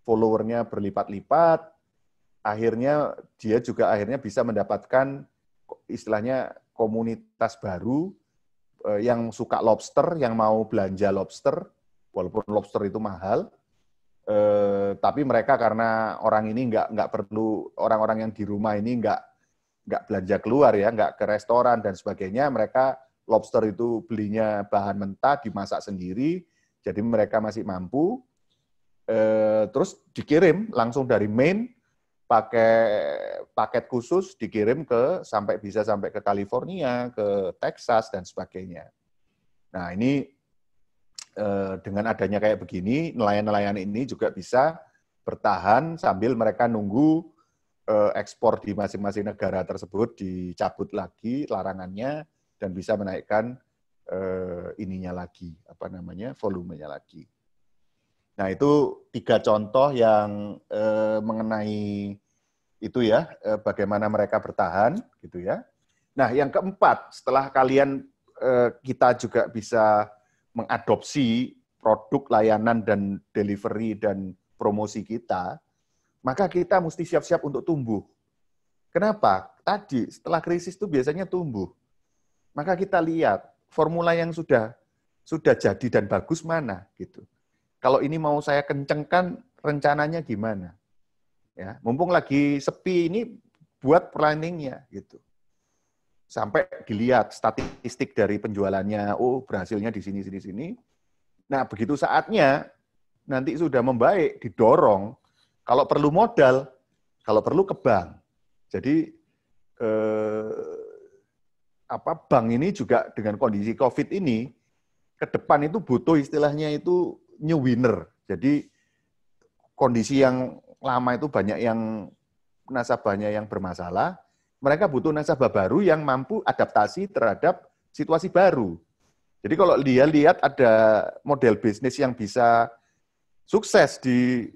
followernya berlipat-lipat. Akhirnya dia juga bisa mendapatkan istilahnya komunitas baru yang suka lobster, yang mau belanja lobster, walaupun lobster itu mahal. Tapi mereka karena orang ini nggak perlu, orang-orang yang di rumah ini nggak belanja keluar ya, nggak ke restoran dan sebagainya, mereka lobster itu belinya bahan mentah, dimasak sendiri, jadi mereka masih mampu. Terus dikirim langsung dari Maine, pakai paket khusus, dikirim sampai ke California, ke Texas, dan sebagainya. Nah, ini dengan adanya kayak begini, nelayan-nelayan ini juga bisa bertahan sambil mereka nunggu ekspor di masing-masing negara tersebut dicabut lagi larangannya dan bisa menaikkan volumenya lagi. Nah, itu 3 contoh yang mengenai itu ya, bagaimana mereka bertahan gitu ya. Nah, yang keempat, setelah kita juga bisa mengadopsi produk layanan dan delivery dan promosi kita, maka kita mesti siap-siap untuk tumbuh. Kenapa? Tadi, setelah krisis itu biasanya tumbuh. Maka kita lihat, formula yang sudah jadi dan bagus mana, gitu. Kalau ini mau saya kencengkan, rencananya gimana? Ya, mumpung lagi sepi ini, buat planningnya, gitu. Sampai dilihat statistik dari penjualannya, berhasilnya di sini. Nah, begitu saatnya, nanti sudah membaik, didorong. Kalau perlu modal, kalau perlu ke bank. Jadi bank ini juga dengan kondisi COVID ini ke depan itu butuh istilahnya itu new winner. Jadi kondisi yang lama itu banyak yang nasabahnya yang bermasalah, mereka butuh nasabah baru yang mampu adaptasi terhadap situasi baru. Jadi kalau dia lihat ada model bisnis yang bisa sukses di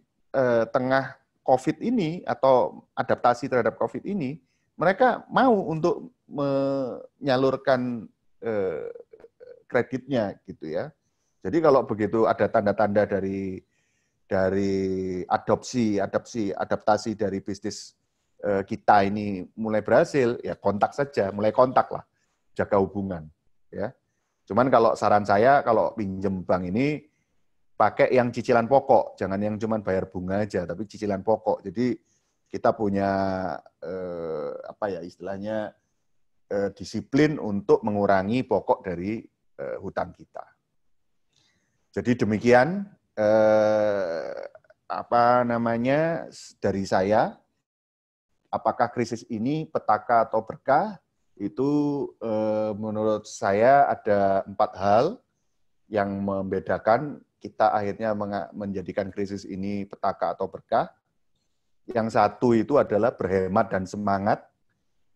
tengah COVID ini atau adaptasi terhadap COVID ini, mereka mau untuk menyalurkan kreditnya gitu ya. Jadi kalau begitu ada tanda-tanda dari adaptasi dari bisnis kita ini mulai berhasil, ya mulai kontak lah, jaga hubungan ya. Cuman kalau saran saya kalau pinjem bank ini pakai yang cicilan pokok, jangan yang cuma bayar bunga aja, tapi cicilan pokok. Jadi kita punya istilahnya disiplin untuk mengurangi pokok dari hutang kita. Jadi demikian dari saya. Apakah krisis ini petaka atau berkah? Itu menurut saya ada 4 hal yang membedakan kita akhirnya menjadikan krisis ini petaka atau berkah. Yang satu itu adalah berhemat dan semangat.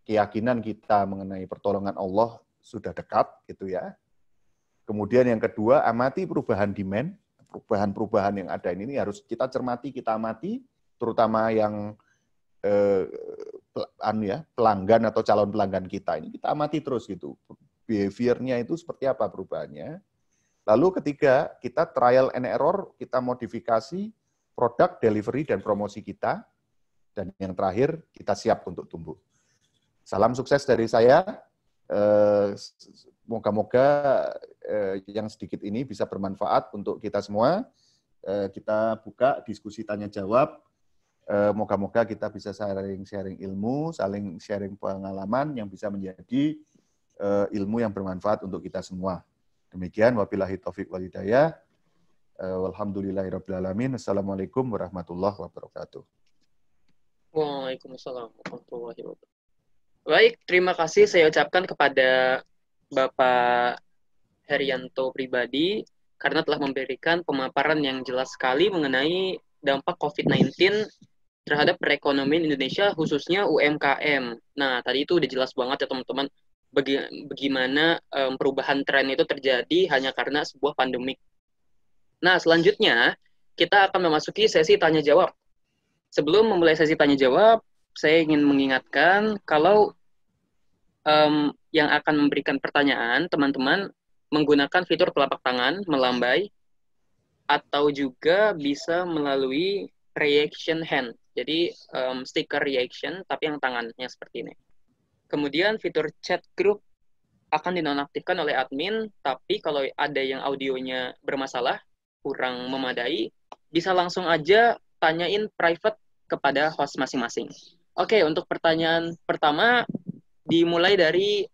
Keyakinan kita mengenai pertolongan Allah sudah dekat, gitu ya. Kemudian yang kedua, amati perubahan demand. Perubahan-perubahan yang ada ini harus kita cermati, kita amati, terutama yang pelanggan atau calon pelanggan kita ini kita amati terus gitu. Behavior-nya itu seperti apa perubahannya. Lalu ketiga, kita trial and error, kita modifikasi produk, delivery, dan promosi kita. Dan yang terakhir, kita siap untuk tumbuh. Salam sukses dari saya. Moga-moga yang sedikit ini bisa bermanfaat untuk kita semua. Kita buka diskusi tanya-jawab. Moga-moga kita bisa sharing ilmu, saling sharing pengalaman yang bisa menjadi ilmu yang bermanfaat untuk kita semua. Demikian, wabillahi taufiq wal hidayah. Walhamdulillahirabbil alamin. Assalamualaikum warahmatullahi wabarakatuh. Waalaikumsalam warahmatullahi wabarakatuh. Baik, terima kasih saya ucapkan kepada Bapak Herianto pribadi karena telah memberikan pemaparan yang jelas sekali mengenai dampak COVID-19 terhadap perekonomian Indonesia, khususnya UMKM. Nah, tadi itu udah jelas banget ya teman-teman, bagaimana perubahan tren itu terjadi hanya karena sebuah pandemik. Nah, selanjutnya kita akan memasuki sesi tanya-jawab. Sebelum memulai sesi tanya-jawab, saya ingin mengingatkan kalau yang akan memberikan pertanyaan, teman-teman menggunakan fitur telapak tangan, melambai, atau juga bisa melalui reaction hand. Jadi stiker reaction, tapi yang tangannya seperti ini. Kemudian fitur chat group akan dinonaktifkan oleh admin, tapi kalau ada yang audionya bermasalah, kurang memadai, bisa langsung aja tanyain private kepada host masing-masing. Oke, untuk pertanyaan pertama, dimulai dari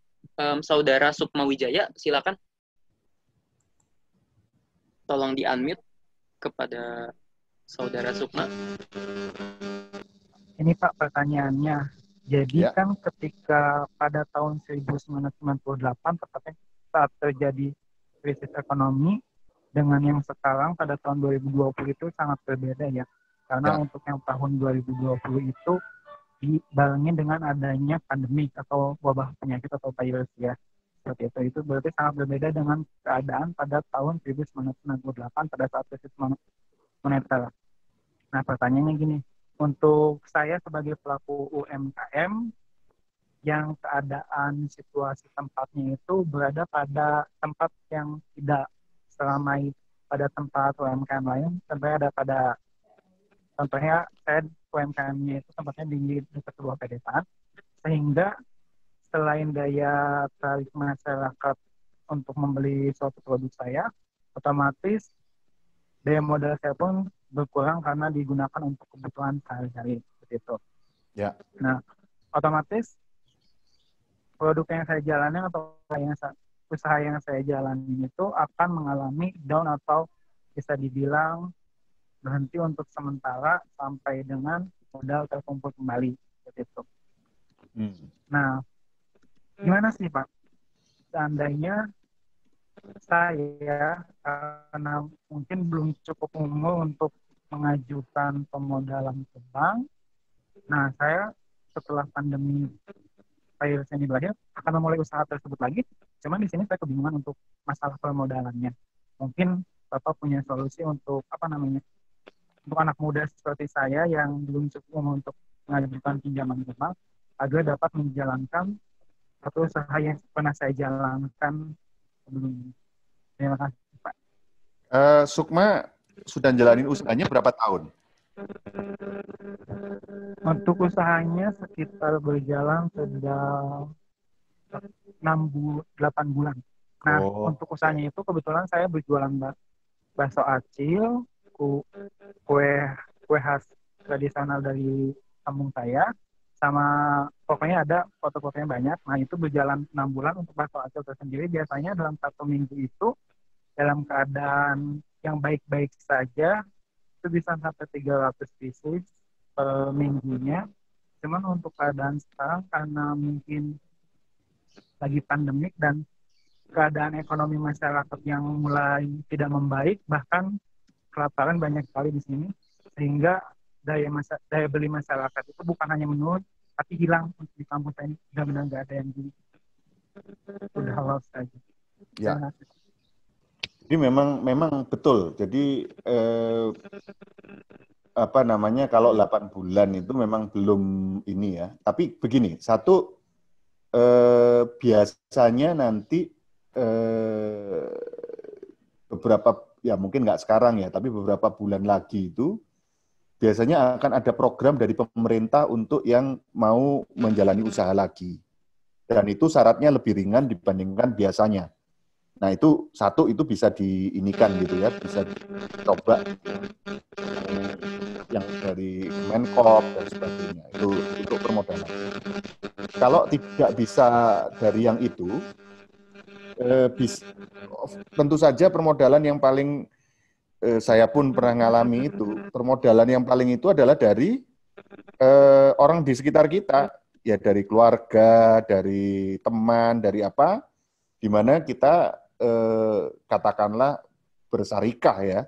Saudara Sukma Wijaya, silakan. Tolong di-unmute kepada Saudara Sukma. Ini Pak pertanyaannya. Jadi kan ketika pada tahun 1998, tepatnya saat terjadi krisis ekonomi, dengan yang sekarang pada tahun 2020 itu sangat berbeda ya. Karena untuk yang tahun 2020 itu dibarengi dengan adanya pandemi atau wabah penyakit atau virus ya. Seperti itu. Itu berarti sangat berbeda dengan keadaan pada tahun 1998 pada saat krisis moneter. Nah, pertanyaannya gini, untuk saya sebagai pelaku UMKM yang keadaan situasi tempatnya itu berada pada tempat yang tidak seramai pada tempat UMKM lain, contohnya saya UMKM-nya itu tempatnya di dekat sebuah pedesaan, sehingga selain daya tarik masyarakat untuk membeli suatu produk saya, otomatis daya modal saya pun berkurang karena digunakan untuk kebutuhan sehari-hari seperti itu. Ya. Nah, otomatis produk yang saya jalani atau usaha yang saya jalani itu akan mengalami down atau bisa dibilang berhenti untuk sementara sampai dengan modal terkumpul kembali seperti itu. Nah, gimana sih Pak? Seandainya saya karena mungkin belum cukup umur untuk mengajukan pemodalan ke bank. Nah, saya setelah pandemi virus ini berakhir akan memulai usaha tersebut lagi. Cuman di sini saya kebingungan untuk masalah permodalannya. Mungkin Bapak punya solusi untuk untuk anak muda seperti saya yang belum cukup umur untuk mengajukan pinjaman ke bank agar dapat menjalankan satu usaha yang pernah saya jalankan sebelumnya. Terima kasih, Pak. Sukma sudah jalanin usahanya berapa tahun? Untuk usahanya sekitar berjalan sudah 8 bulan. Nah, untuk usahanya itu kebetulan saya berjualan bakso acil, kue khas tradisional dari kampung saya, sama pokoknya ada foto-fotonya banyak. Nah itu berjalan 6 bulan untuk bakso Aceh tersendiri. Biasanya dalam 1 minggu itu dalam keadaan yang baik-baik saja itu bisa sampai 300 pieces per minggunya. Cuman untuk keadaan sekarang karena mungkin lagi pandemik dan keadaan ekonomi masyarakat yang mulai tidak membaik, bahkan kelaparan banyak sekali di sini, sehingga daya beli masyarakat itu bukan hanya menurun, tapi hilang di kampus ini. Benar-benar nggak ada yang beli. Udah lost saja. Ya. Jadi memang betul. Jadi kalau 8 bulan itu memang belum ini ya. Tapi begini, satu biasanya nanti beberapa, ya mungkin nggak sekarang ya, tapi beberapa bulan lagi itu biasanya akan ada program dari pemerintah untuk yang mau menjalani usaha lagi. Dan itu syaratnya lebih ringan dibandingkan biasanya. Nah itu satu, itu bisa diinikan gitu ya, bisa dicoba yang dari Kemenkop dan sebagainya, itu untuk permodalan. Kalau tidak bisa dari yang itu, tentu saja permodalan yang paling saya pun pernah ngalami itu, permodalan yang paling itu adalah dari orang di sekitar kita, ya dari keluarga, dari teman, dari apa, di mana kita katakanlah bersarikah ya,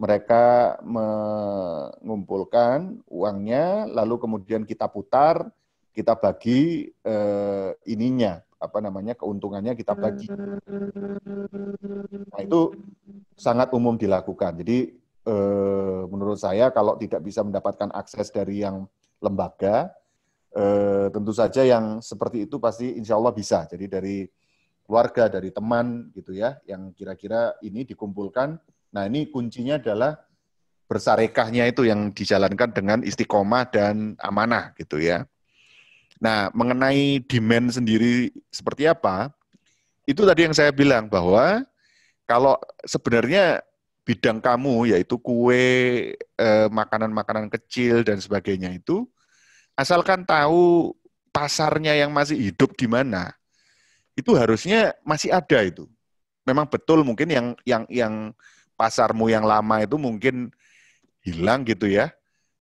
mereka mengumpulkan uangnya, lalu kemudian kita putar, kita bagi keuntungannya kita bagi. Nah itu sangat umum dilakukan. Jadi menurut saya kalau tidak bisa mendapatkan akses dari yang lembaga, tentu saja yang seperti itu pasti insya Allah bisa. Jadi dari keluarga, dari teman gitu ya, yang kira-kira ini dikumpulkan. Nah ini kuncinya adalah bersarekahnya itu yang dijalankan dengan istiqomah dan amanah gitu ya. Nah, mengenai demand sendiri seperti apa, itu tadi yang saya bilang bahwa kalau sebenarnya bidang kamu, yaitu kue, makanan-makanan kecil, dan sebagainya itu, asalkan tahu pasarnya yang masih hidup di mana, itu harusnya masih ada itu. Memang betul mungkin yang pasarmu yang lama itu mungkin hilang gitu ya,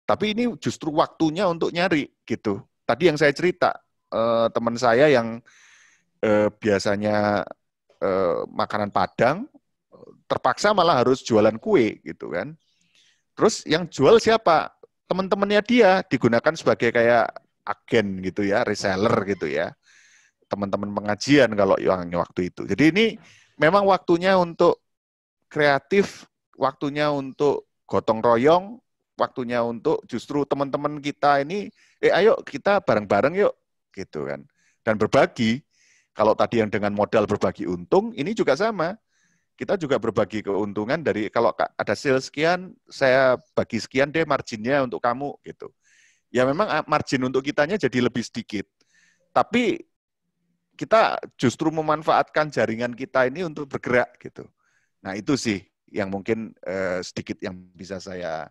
tapi ini justru waktunya untuk nyari gitu. Tadi yang saya cerita, teman saya yang biasanya makanan Padang, terpaksa malah harus jualan kue gitu kan. Terus yang jual siapa? Teman-temannya dia, digunakan sebagai kayak agen gitu ya, reseller gitu ya. Teman-teman pengajian kalau yang waktu itu. Jadi ini memang waktunya untuk kreatif, waktunya untuk gotong royong, waktunya untuk justru teman-teman kita ini, ayo kita bareng-bareng yuk, gitu kan. Dan berbagi, kalau tadi yang dengan modal berbagi untung, ini juga sama. Kita juga berbagi keuntungan dari, kalau ada sales sekian, saya bagi sekian deh marginnya untuk kamu, gitu. Ya memang margin untuk kitanya jadi lebih sedikit. Tapi kita justru memanfaatkan jaringan kita ini untuk bergerak, gitu. Nah itu sih yang mungkin sedikit yang bisa saya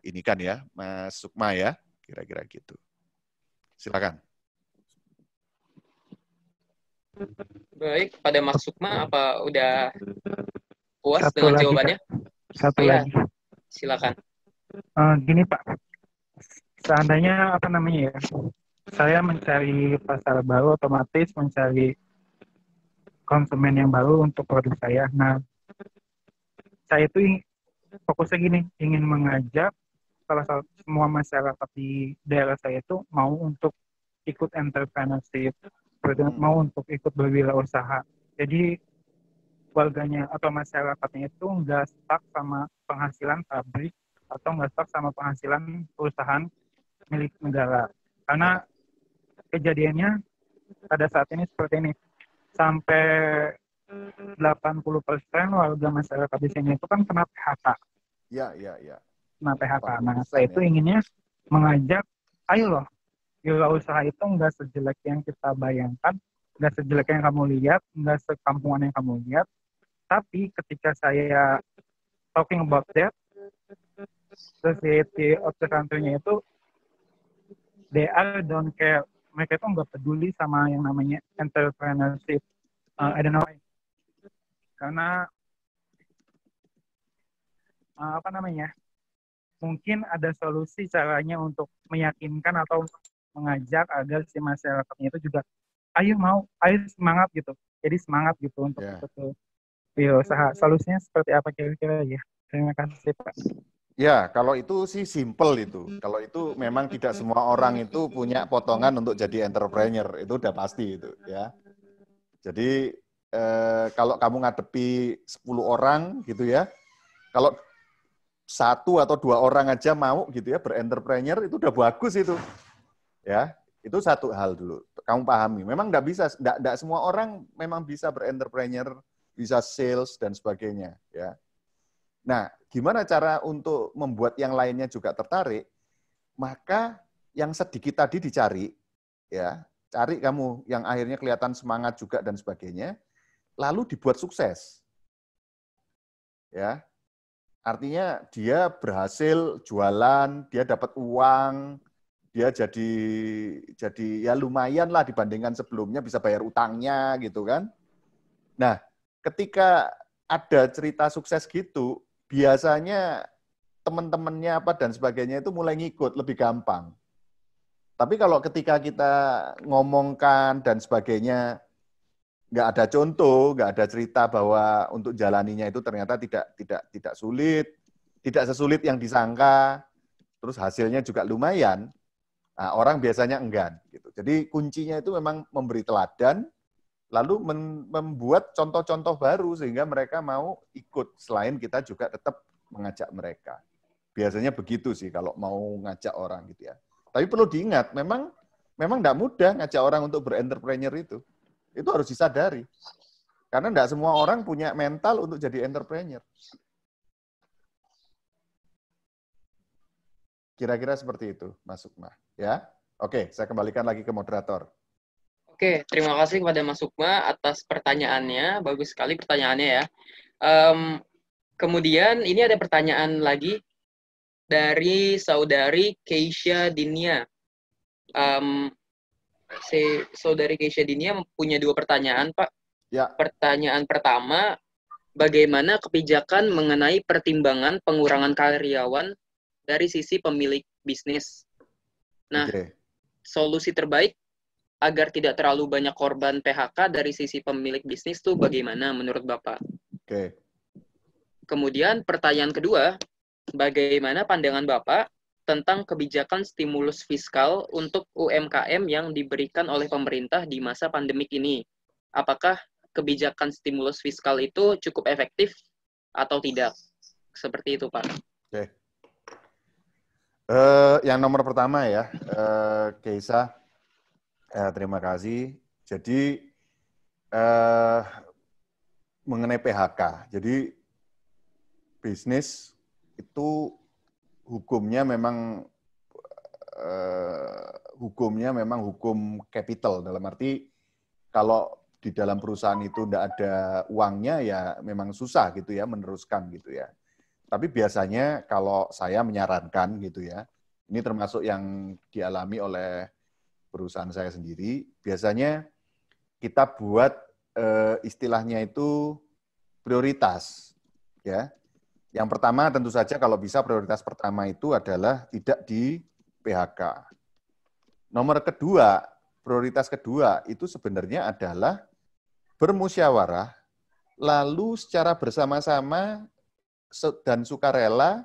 ini kan ya, Mas Sukma ya, kira-kira gitu. Silakan. Baik, pada Mas Sukma, apa udah puas Satu dengan lagi, jawabannya? Pak. Satu ya, lagi. Silakan. Gini Pak, seandainya saya mencari pasar baru, otomatis mencari konsumen yang baru untuk produk saya. Nah, saya itu fokusnya gini, ingin mengajak semua masyarakat di daerah saya itu mau untuk ikut entrepreneurship, mau untuk ikut berwirausaha. Jadi warganya atau masyarakatnya itu nggak stuck sama penghasilan pabrik atau nggak stuck sama penghasilan perusahaan milik negara. Karena kejadiannya pada saat ini seperti ini, sampai 80% warga masyarakat di sini itu kan kena PHK. Ya. Kena PHK. Nah, saya itu inginnya mengajak, ayo loh, wirausaha itu nggak sejelek yang kita bayangkan, nggak sejelek yang kamu lihat, nggak sekampungan yang kamu lihat. Tapi ketika saya talking about that, society of the country-nya itu they are don't care. Mereka itu nggak peduli sama yang namanya entrepreneurship. I don't know. Karena apa namanya? Mungkin ada solusi caranya untuk meyakinkan atau mengajak agar si masyarakatnya itu juga ayo semangat gitu. Jadi semangat gitu untuk berusaha. Solusinya seperti apa kira-kira ya? Terima kasih Pak. Ya, kalau itu sih simple itu. Kalau itu memang tidak semua orang itu punya potongan untuk jadi entrepreneur, itu udah pasti itu ya. Jadi kalau kamu ngadepi 10 orang gitu ya, kalau 1 atau 2 orang aja mau gitu ya berentrepreneur itu udah bagus itu. Ya, itu satu hal dulu. Kamu pahami. Memang nggak semua orang memang bisa berentrepreneur, bisa sales dan sebagainya. Ya. Nah, gimana cara untuk membuat yang lainnya juga tertarik? Maka yang sedikit tadi dicari, ya, cari kamu yang akhirnya kelihatan semangat juga dan sebagainya, lalu dibuat sukses. Ya. Artinya dia berhasil jualan, dia dapat uang, dia jadi ya lumayan lah dibandingkan sebelumnya, bisa bayar utangnya gitu kan. Nah, ketika ada cerita sukses gitu, biasanya teman-temannya apa dan sebagainya itu mulai ngikut, lebih gampang. Tapi kalau ketika kita ngomongkan dan sebagainya, nggak ada contoh, nggak ada cerita bahwa untuk jalaninya itu ternyata tidak sulit, tidak sesulit yang disangka, terus hasilnya juga lumayan. Nah, orang biasanya enggan. Gitu. Jadi kuncinya itu memang memberi teladan, lalu membuat contoh-contoh baru sehingga mereka mau ikut. Selain kita juga tetap mengajak mereka. Biasanya begitu sih kalau mau ngajak orang gitu ya. Tapi perlu diingat, memang nggak mudah ngajak orang untuk berentrepreneur itu. Itu harus disadari. Karena tidak semua orang punya mental untuk jadi entrepreneur. Kira-kira seperti itu, Mas Sukma. Ya, oke, saya kembalikan lagi ke moderator. Oke, terima kasih kepada Mas Sukma atas pertanyaannya. Bagus sekali pertanyaannya ya. Kemudian ini ada pertanyaan lagi dari saudari Keisha Dinia. Saudari Keisha Dinia punya 2 pertanyaan, Pak. Ya. Pertanyaan pertama, bagaimana kebijakan mengenai pertimbangan pengurangan karyawan dari sisi pemilik bisnis? Nah, solusi terbaik agar tidak terlalu banyak korban PHK dari sisi pemilik bisnis itu bagaimana menurut Bapak? Oke. Kemudian pertanyaan kedua, bagaimana pandangan Bapak tentang kebijakan stimulus fiskal untuk UMKM yang diberikan oleh pemerintah di masa pandemik ini? Apakah kebijakan stimulus fiskal itu cukup efektif atau tidak? Seperti itu, Pak. Oke. Yang nomor pertama ya, Keisa, terima kasih. Jadi mengenai PHK, jadi bisnis itu hukumnya memang hukum capital, dalam arti kalau di dalam perusahaan itu tidak ada uangnya ya memang susah gitu ya meneruskan gitu ya. Tapi biasanya kalau saya menyarankan gitu ya, ini termasuk yang dialami oleh perusahaan saya sendiri, biasanya kita buat istilahnya itu prioritas ya. Yang pertama tentu saja kalau bisa prioritas pertama itu adalah tidak di PHK. Nomor kedua, prioritas kedua itu sebenarnya adalah bermusyawarah, lalu secara bersama-sama dan sukarela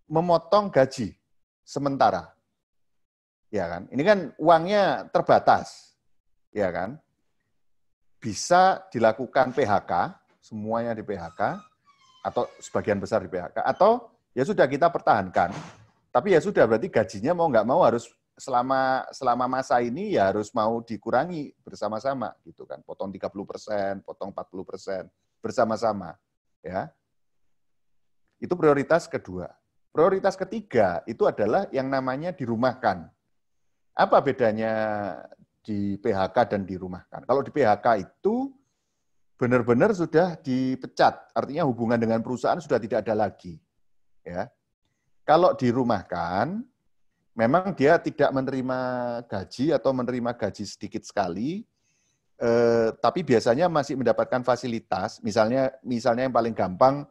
memotong gaji sementara. Ya kan? Ini kan uangnya terbatas. Ya kan? Bisa dilakukan PHK, semuanya di PHK, atau sebagian besar di PHK, atau ya sudah kita pertahankan, tapi ya sudah berarti gajinya mau nggak mau harus selama masa ini ya harus mau dikurangi bersama-sama gitu kan, potong 30%, potong 40% bersama-sama ya. Itu prioritas kedua. Prioritas ketiga itu adalah yang namanya dirumahkan. Apa bedanya di PHK dan dirumahkan? Kalau di PHK itu benar-benar sudah dipecat, artinya hubungan dengan perusahaan sudah tidak ada lagi. Ya. Kalau dirumahkan, memang dia tidak menerima gaji atau menerima gaji sedikit sekali, tapi biasanya masih mendapatkan fasilitas. Misalnya yang paling gampang,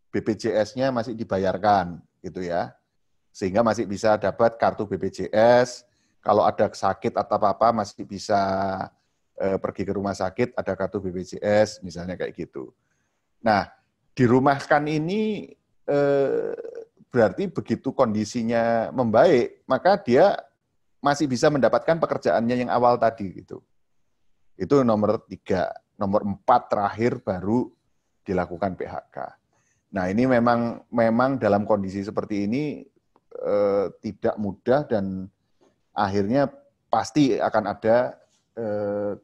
BPJS-nya masih dibayarkan, gitu ya, sehingga masih bisa dapat kartu BPJS. Kalau ada sakit atau apa-apa masih bisa pergi ke rumah sakit, ada kartu BPJS, misalnya kayak gitu. Nah, dirumahkan ini berarti begitu kondisinya membaik, maka dia masih bisa mendapatkan pekerjaannya yang awal tadi gitu. Itu nomor 3. Nomor 4 terakhir baru dilakukan PHK. Nah, ini memang dalam kondisi seperti ini tidak mudah dan akhirnya pasti akan ada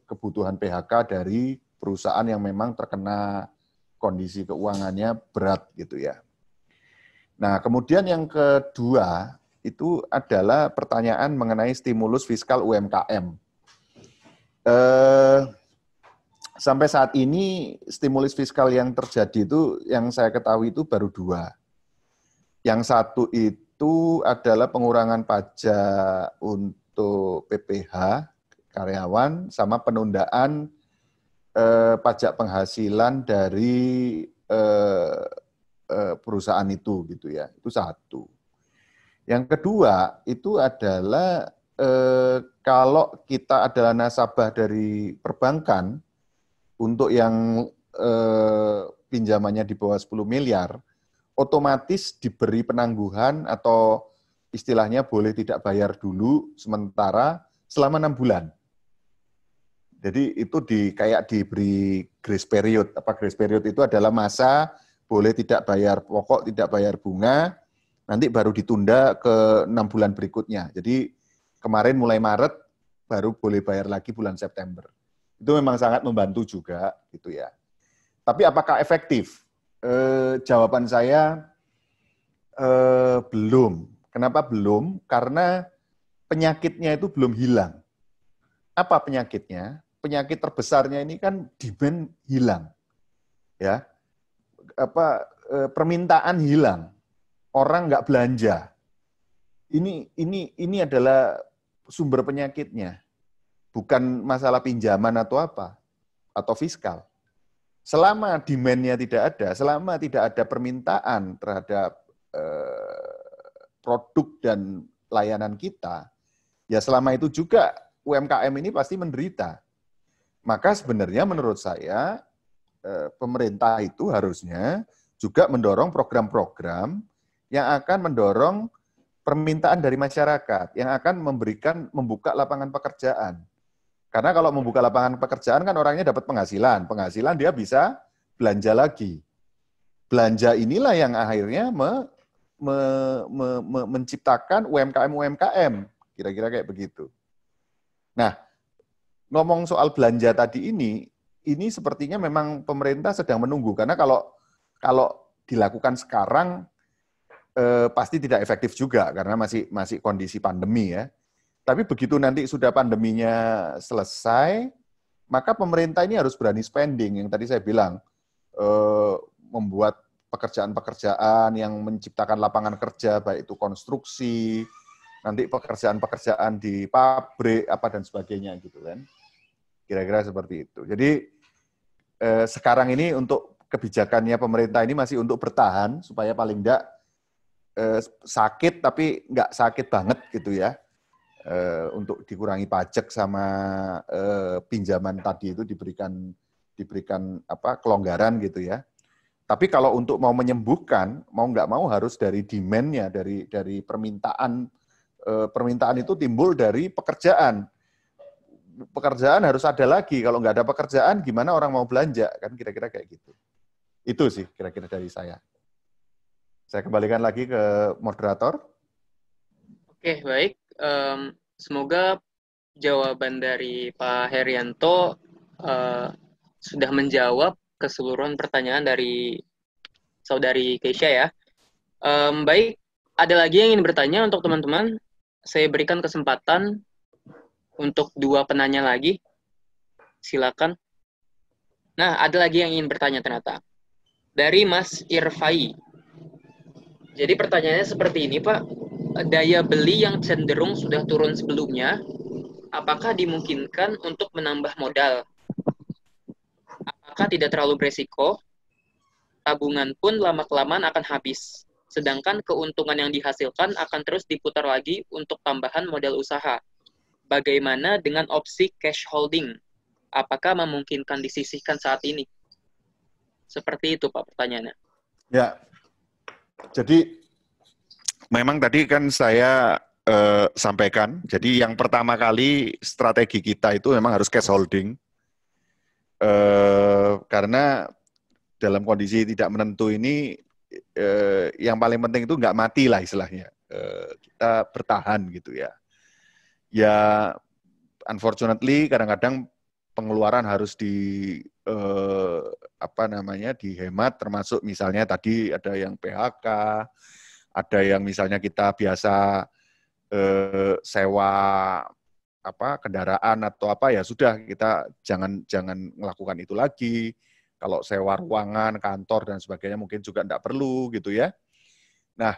kebutuhan PHK dari perusahaan yang memang terkena kondisi keuangannya berat gitu ya. Nah, kemudian yang kedua itu adalah pertanyaan mengenai stimulus fiskal UMKM. Sampai saat ini stimulus fiskal yang terjadi itu yang saya ketahui itu baru 2. Yang satu itu adalah pengurangan pajak untuk PPH karyawan sama penundaan pajak penghasilan dari perusahaan itu gitu ya. Itu satu. Yang kedua itu adalah kalau kita adalah nasabah dari perbankan untuk yang pinjamannya di bawah 10 miliar, otomatis diberi penangguhan atau istilahnya boleh tidak bayar dulu sementara selama 6 bulan. Jadi itu kayak diberi grace period. Grace period itu adalah masa boleh tidak bayar pokok, tidak bayar bunga, nanti baru ditunda ke 6 bulan berikutnya. Jadi kemarin mulai Maret baru boleh bayar lagi bulan September. Itu memang sangat membantu juga gitu ya. Tapi apakah efektif? Jawaban saya belum. Kenapa belum? Karena penyakitnya itu belum hilang. Apa penyakitnya? Penyakit terbesarnya ini kan demand hilang. Ya. Permintaan hilang. Orang nggak belanja. Ini adalah sumber penyakitnya. Bukan masalah pinjaman atau apa, atau fiskal. Selama demand-nya tidak ada, selama tidak ada permintaan terhadap produk dan layanan kita, ya selama itu juga UMKM ini pasti menderita. Maka sebenarnya menurut saya, pemerintah itu harusnya juga mendorong program-program yang akan mendorong permintaan dari masyarakat, yang akan membuka lapangan pekerjaan. Karena kalau membuka lapangan pekerjaan kan orangnya dapat penghasilan. Penghasilan dia bisa belanja lagi. Belanja inilah yang akhirnya menciptakan UMKM-UMKM. Kira-kira kayak begitu. Nah, ngomong soal belanja tadi ini sepertinya memang pemerintah sedang menunggu. Karena kalau dilakukan sekarang, pasti tidak efektif juga. Karena masih kondisi pandemi ya. Tapi begitu nanti sudah pandeminya selesai, maka pemerintah ini harus berani spending. Yang tadi saya bilang, membuat pekerjaan-pekerjaan yang menciptakan lapangan kerja, baik itu konstruksi, nanti pekerjaan-pekerjaan di pabrik, apa dan sebagainya gitu kan. Kira-kira seperti itu. Jadi sekarang ini untuk kebijakannya pemerintah ini masih untuk bertahan, supaya paling enggak sakit, tapi enggak sakit banget gitu ya. Untuk dikurangi pajak sama pinjaman tadi itu diberikan kelonggaran gitu ya. Tapi kalau untuk mau menyembuhkan, mau nggak mau harus dari demand-nya, dari permintaan. Permintaan itu timbul dari pekerjaan. Pekerjaan harus ada lagi. Kalau nggak ada pekerjaan, gimana orang mau belanja? Kan kira-kira kayak gitu. Itu sih kira-kira dari saya. Saya kembalikan lagi ke moderator. Oke, baik. Semoga jawaban dari Pak Herianto sudah menjawab keseluruhan pertanyaan dari saudari Keisha ya. Baik, ada lagi yang ingin bertanya untuk teman-teman. Saya berikan kesempatan untuk 2 penanya lagi. Silakan. Nah, ada lagi yang ingin bertanya ternyata. Dari Mas Irfai. Jadi pertanyaannya seperti ini, Pak. daya beli yang cenderung sudah turun sebelumnya, apakah dimungkinkan untuk menambah modal? Apakah tidak terlalu beresiko? Tabungan pun lama-kelamaan akan habis. Sedangkan keuntungan yang dihasilkan akan terus diputar lagi untuk tambahan modal usaha. Bagaimana dengan opsi cash holding? Apakah memungkinkan disisihkan saat ini? Seperti itu, Pak, pertanyaannya. Ya, jadi memang tadi kan saya sampaikan, jadi yang pertama kali strategi kita itu memang harus cash holding, karena dalam kondisi tidak menentu ini, yang paling penting itu nggak mati lah istilahnya, kita bertahan gitu ya. Ya, unfortunately kadang-kadang pengeluaran harus dihemat, termasuk misalnya tadi ada yang PHK, ada yang misalnya kita biasa sewa kendaraan atau apa, ya sudah, kita jangan melakukan itu lagi. Kalau sewa ruangan, kantor dan sebagainya mungkin juga tidak perlu gitu ya. Nah,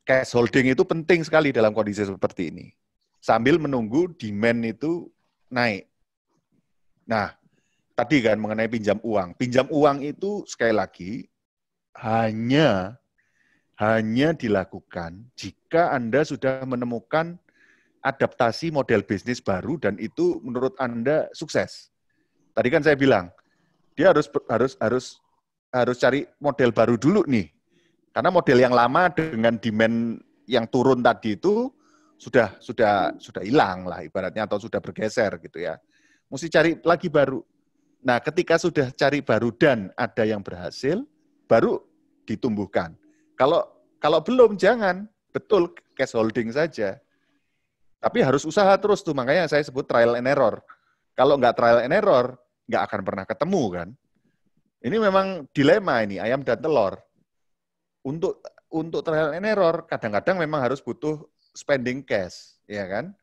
cash holding itu penting sekali dalam kondisi seperti ini. Sambil menunggu demand itu naik. Nah, tadi kan mengenai pinjam uang. Pinjam uang itu sekali lagi hanya dilakukan jika Anda sudah menemukan adaptasi model bisnis baru dan itu menurut Anda sukses. Tadi kan saya bilang, dia harus cari model baru dulu nih. Karena model yang lama dengan demand yang turun tadi itu sudah hilang lah ibaratnya, atau sudah bergeser gitu ya. Mesti cari lagi baru. Nah, ketika sudah cari baru dan ada yang berhasil, baru ditumbuhkan. Kalau belum, jangan. Betul, cash holding saja. Tapi harus usaha terus tuh, makanya saya sebut trial and error. Kalau nggak trial and error, nggak akan pernah ketemu kan. Ini memang dilema ini, ayam dan telur. Untuk trial and error, kadang-kadang memang harus butuh spending cash, ya kan?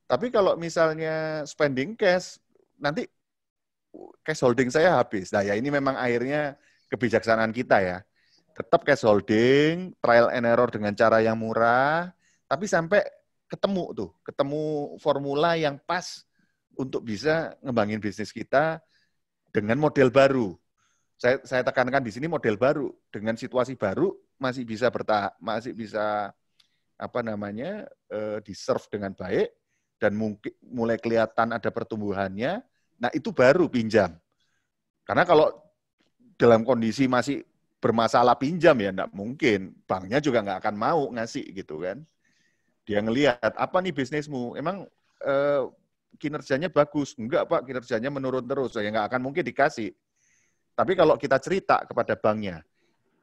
Tapi kalau misalnya spending cash, nanti cash holding saya habis. Nah ya ini memang akhirnya kebijaksanaan kita ya. Tetap cash holding, trial and error dengan cara yang murah, tapi sampai ketemu formula yang pas untuk bisa ngembangin bisnis kita dengan model baru. Saya tekankan di sini model baru, dengan situasi baru masih bisa di-serve dengan baik dan mungkin mulai kelihatan ada pertumbuhannya. Nah, itu baru pinjam. Karena kalau dalam kondisi masih bermasalah pinjam ya enggak mungkin. Banknya juga enggak akan mau ngasih gitu kan. Dia ngelihat, apa nih bisnismu? Emang kinerjanya bagus? Enggak, Pak, kinerjanya menurun terus. Ya enggak akan mungkin dikasih. Tapi kalau kita cerita kepada banknya,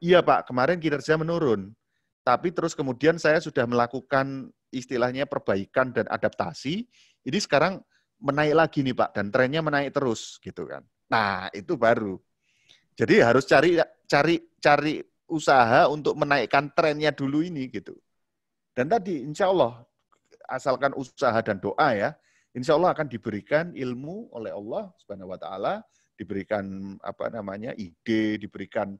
iya Pak, kemarin kinerja menurun. Tapi terus kemudian saya sudah melakukan istilahnya perbaikan dan adaptasi, ini sekarang menaik lagi nih Pak, dan trennya menaik terus gitu kan. Nah, itu baru. Jadi harus cari usaha untuk menaikkan trennya dulu ini gitu. Dan tadi insya Allah, asalkan usaha dan doa ya, insya Allah akan diberikan ilmu oleh Allah Subhanahu wa Ta'ala, diberikan ide, diberikan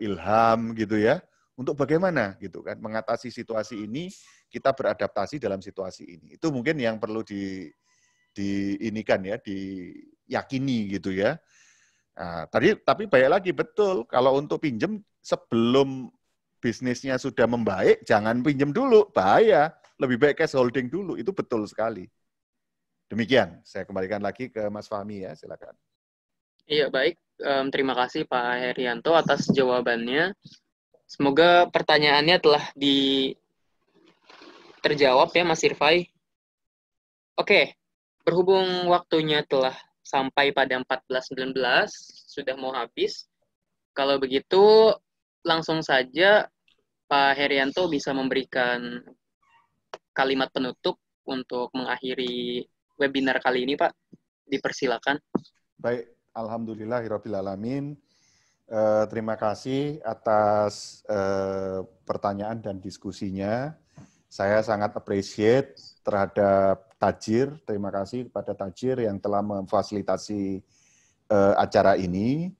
ilham gitu ya, untuk bagaimana gitu kan mengatasi situasi ini, kita beradaptasi dalam situasi ini. Itu mungkin yang perlu diyakini gitu ya. Nah, tapi baik lagi, betul, kalau untuk pinjem sebelum bisnisnya sudah membaik, jangan pinjem dulu, bahaya. Lebih baik cash holding dulu, itu betul sekali. Demikian, saya kembalikan lagi ke Mas Fahmi ya, silakan. Iya, baik. Terima kasih Pak Herianto atas jawabannya. Semoga pertanyaannya telah terjawab ya Mas Irfai. Oke, berhubung waktunya telah sampai pada 14.19, sudah mau habis. Kalau begitu, langsung saja Pak Herianto bisa memberikan kalimat penutup untuk mengakhiri webinar kali ini, Pak. Dipersilakan. Baik, alhamdulillahirrabbilalamin. Terima kasih atas pertanyaan dan diskusinya. Saya sangat appreciate terhadap Tajir. Terima kasih kepada Tajir yang telah memfasilitasi acara ini.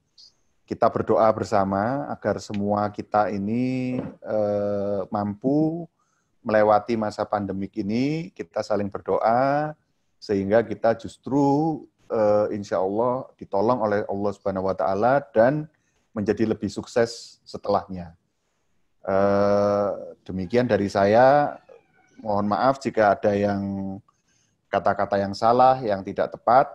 Kita berdoa bersama agar semua kita ini mampu melewati masa pandemik ini, kita saling berdoa, sehingga kita justru insya Allah ditolong oleh Allah Subhanahu wa Ta'ala dan menjadi lebih sukses setelahnya. Demikian dari saya. Mohon maaf jika ada yang kata-kata yang salah, yang tidak tepat,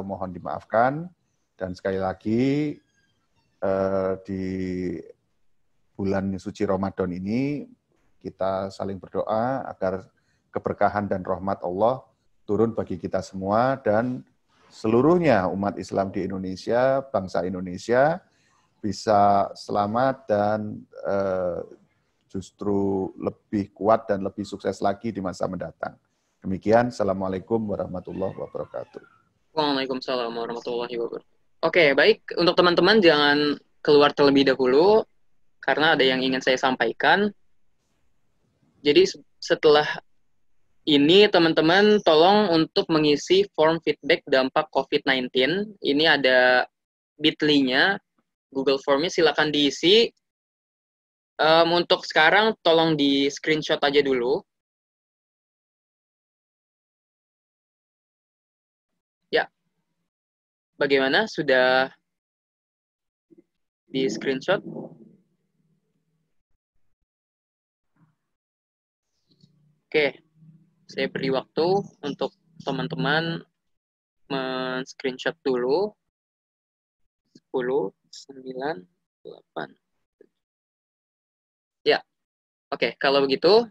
mohon dimaafkan. Dan sekali lagi, di bulan suci Ramadan ini, kita saling berdoa agar keberkahan dan rahmat Allah turun bagi kita semua dan seluruhnya umat Islam di Indonesia, bangsa Indonesia, bisa selamat dan justru lebih kuat dan lebih sukses lagi di masa mendatang. Demikian, Assalamualaikum warahmatullahi wabarakatuh. Waalaikumsalam warahmatullahi wabarakatuh. Oke, baik. Untuk teman-teman jangan keluar terlebih dahulu, karena ada yang ingin saya sampaikan. Jadi setelah ini, teman-teman tolong untuk mengisi form feedback dampak COVID-19. Ini ada bit.ly-nya, Google Form-nya silakan diisi. Untuk sekarang tolong di screenshot aja dulu. Ya. Bagaimana? Sudah di screenshot? Oke. Saya beri waktu untuk teman-teman men-screenshot dulu. 10, 9, 8. Ya, oke. Kalau begitu,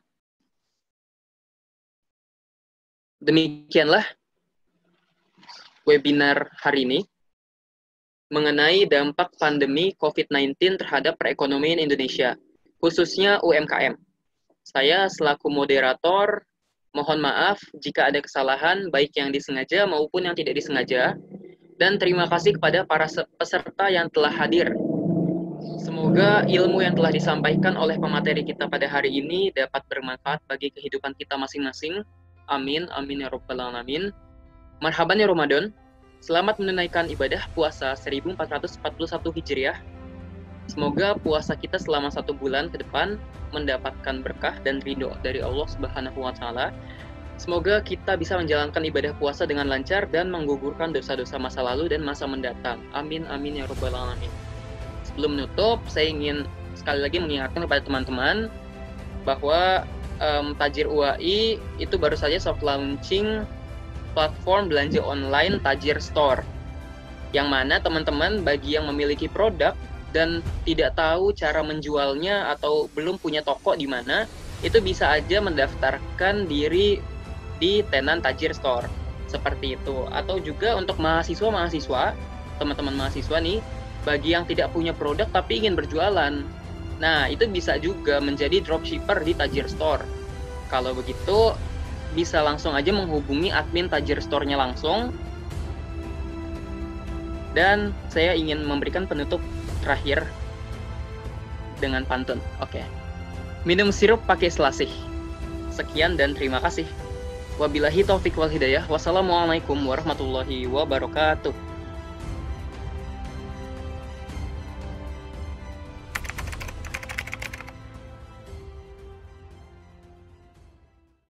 demikianlah webinar hari ini mengenai dampak pandemi COVID-19 terhadap perekonomian Indonesia, khususnya UMKM. Saya selaku moderator, mohon maaf jika ada kesalahan, baik yang disengaja maupun yang tidak disengaja, dan terima kasih kepada para peserta yang telah hadir. Semoga ilmu yang telah disampaikan oleh pemateri kita pada hari ini dapat bermanfaat bagi kehidupan kita masing-masing. Amin, amin ya rabbal alamin. Marhaban ya Ramadan. Selamat menunaikan ibadah puasa 1441 Hijriah. Semoga puasa kita selama 1 bulan ke depan mendapatkan berkah dan ridho dari Allah Subhanahu wa Ta'ala. Semoga kita bisa menjalankan ibadah puasa dengan lancar dan menggugurkan dosa-dosa masa lalu dan masa mendatang. Amin, amin ya rabbal alamin. Sebelum menutup, saya ingin sekali lagi mengingatkan kepada teman-teman bahwa Tajir UAI itu baru saja soft launching platform belanja online Tajir Store. Yang mana teman-teman bagi yang memiliki produk dan tidak tahu cara menjualnya atau belum punya toko di mana, itu bisa aja mendaftarkan diri di tenan Tajir Store. Seperti itu. Atau juga untuk mahasiswa-mahasiswa, teman-teman mahasiswa nih, bagi yang tidak punya produk tapi ingin berjualan, nah itu bisa juga menjadi dropshipper di Tajir Store. Kalau begitu, bisa langsung aja menghubungi admin Tajir Store-nya langsung. Dan saya ingin memberikan penutup terakhir dengan pantun. Oke. Minum sirup pakai selasih. Sekian dan terima kasih. Wabillahi taufik wal hidayah. Wassalamualaikum warahmatullahi wabarakatuh.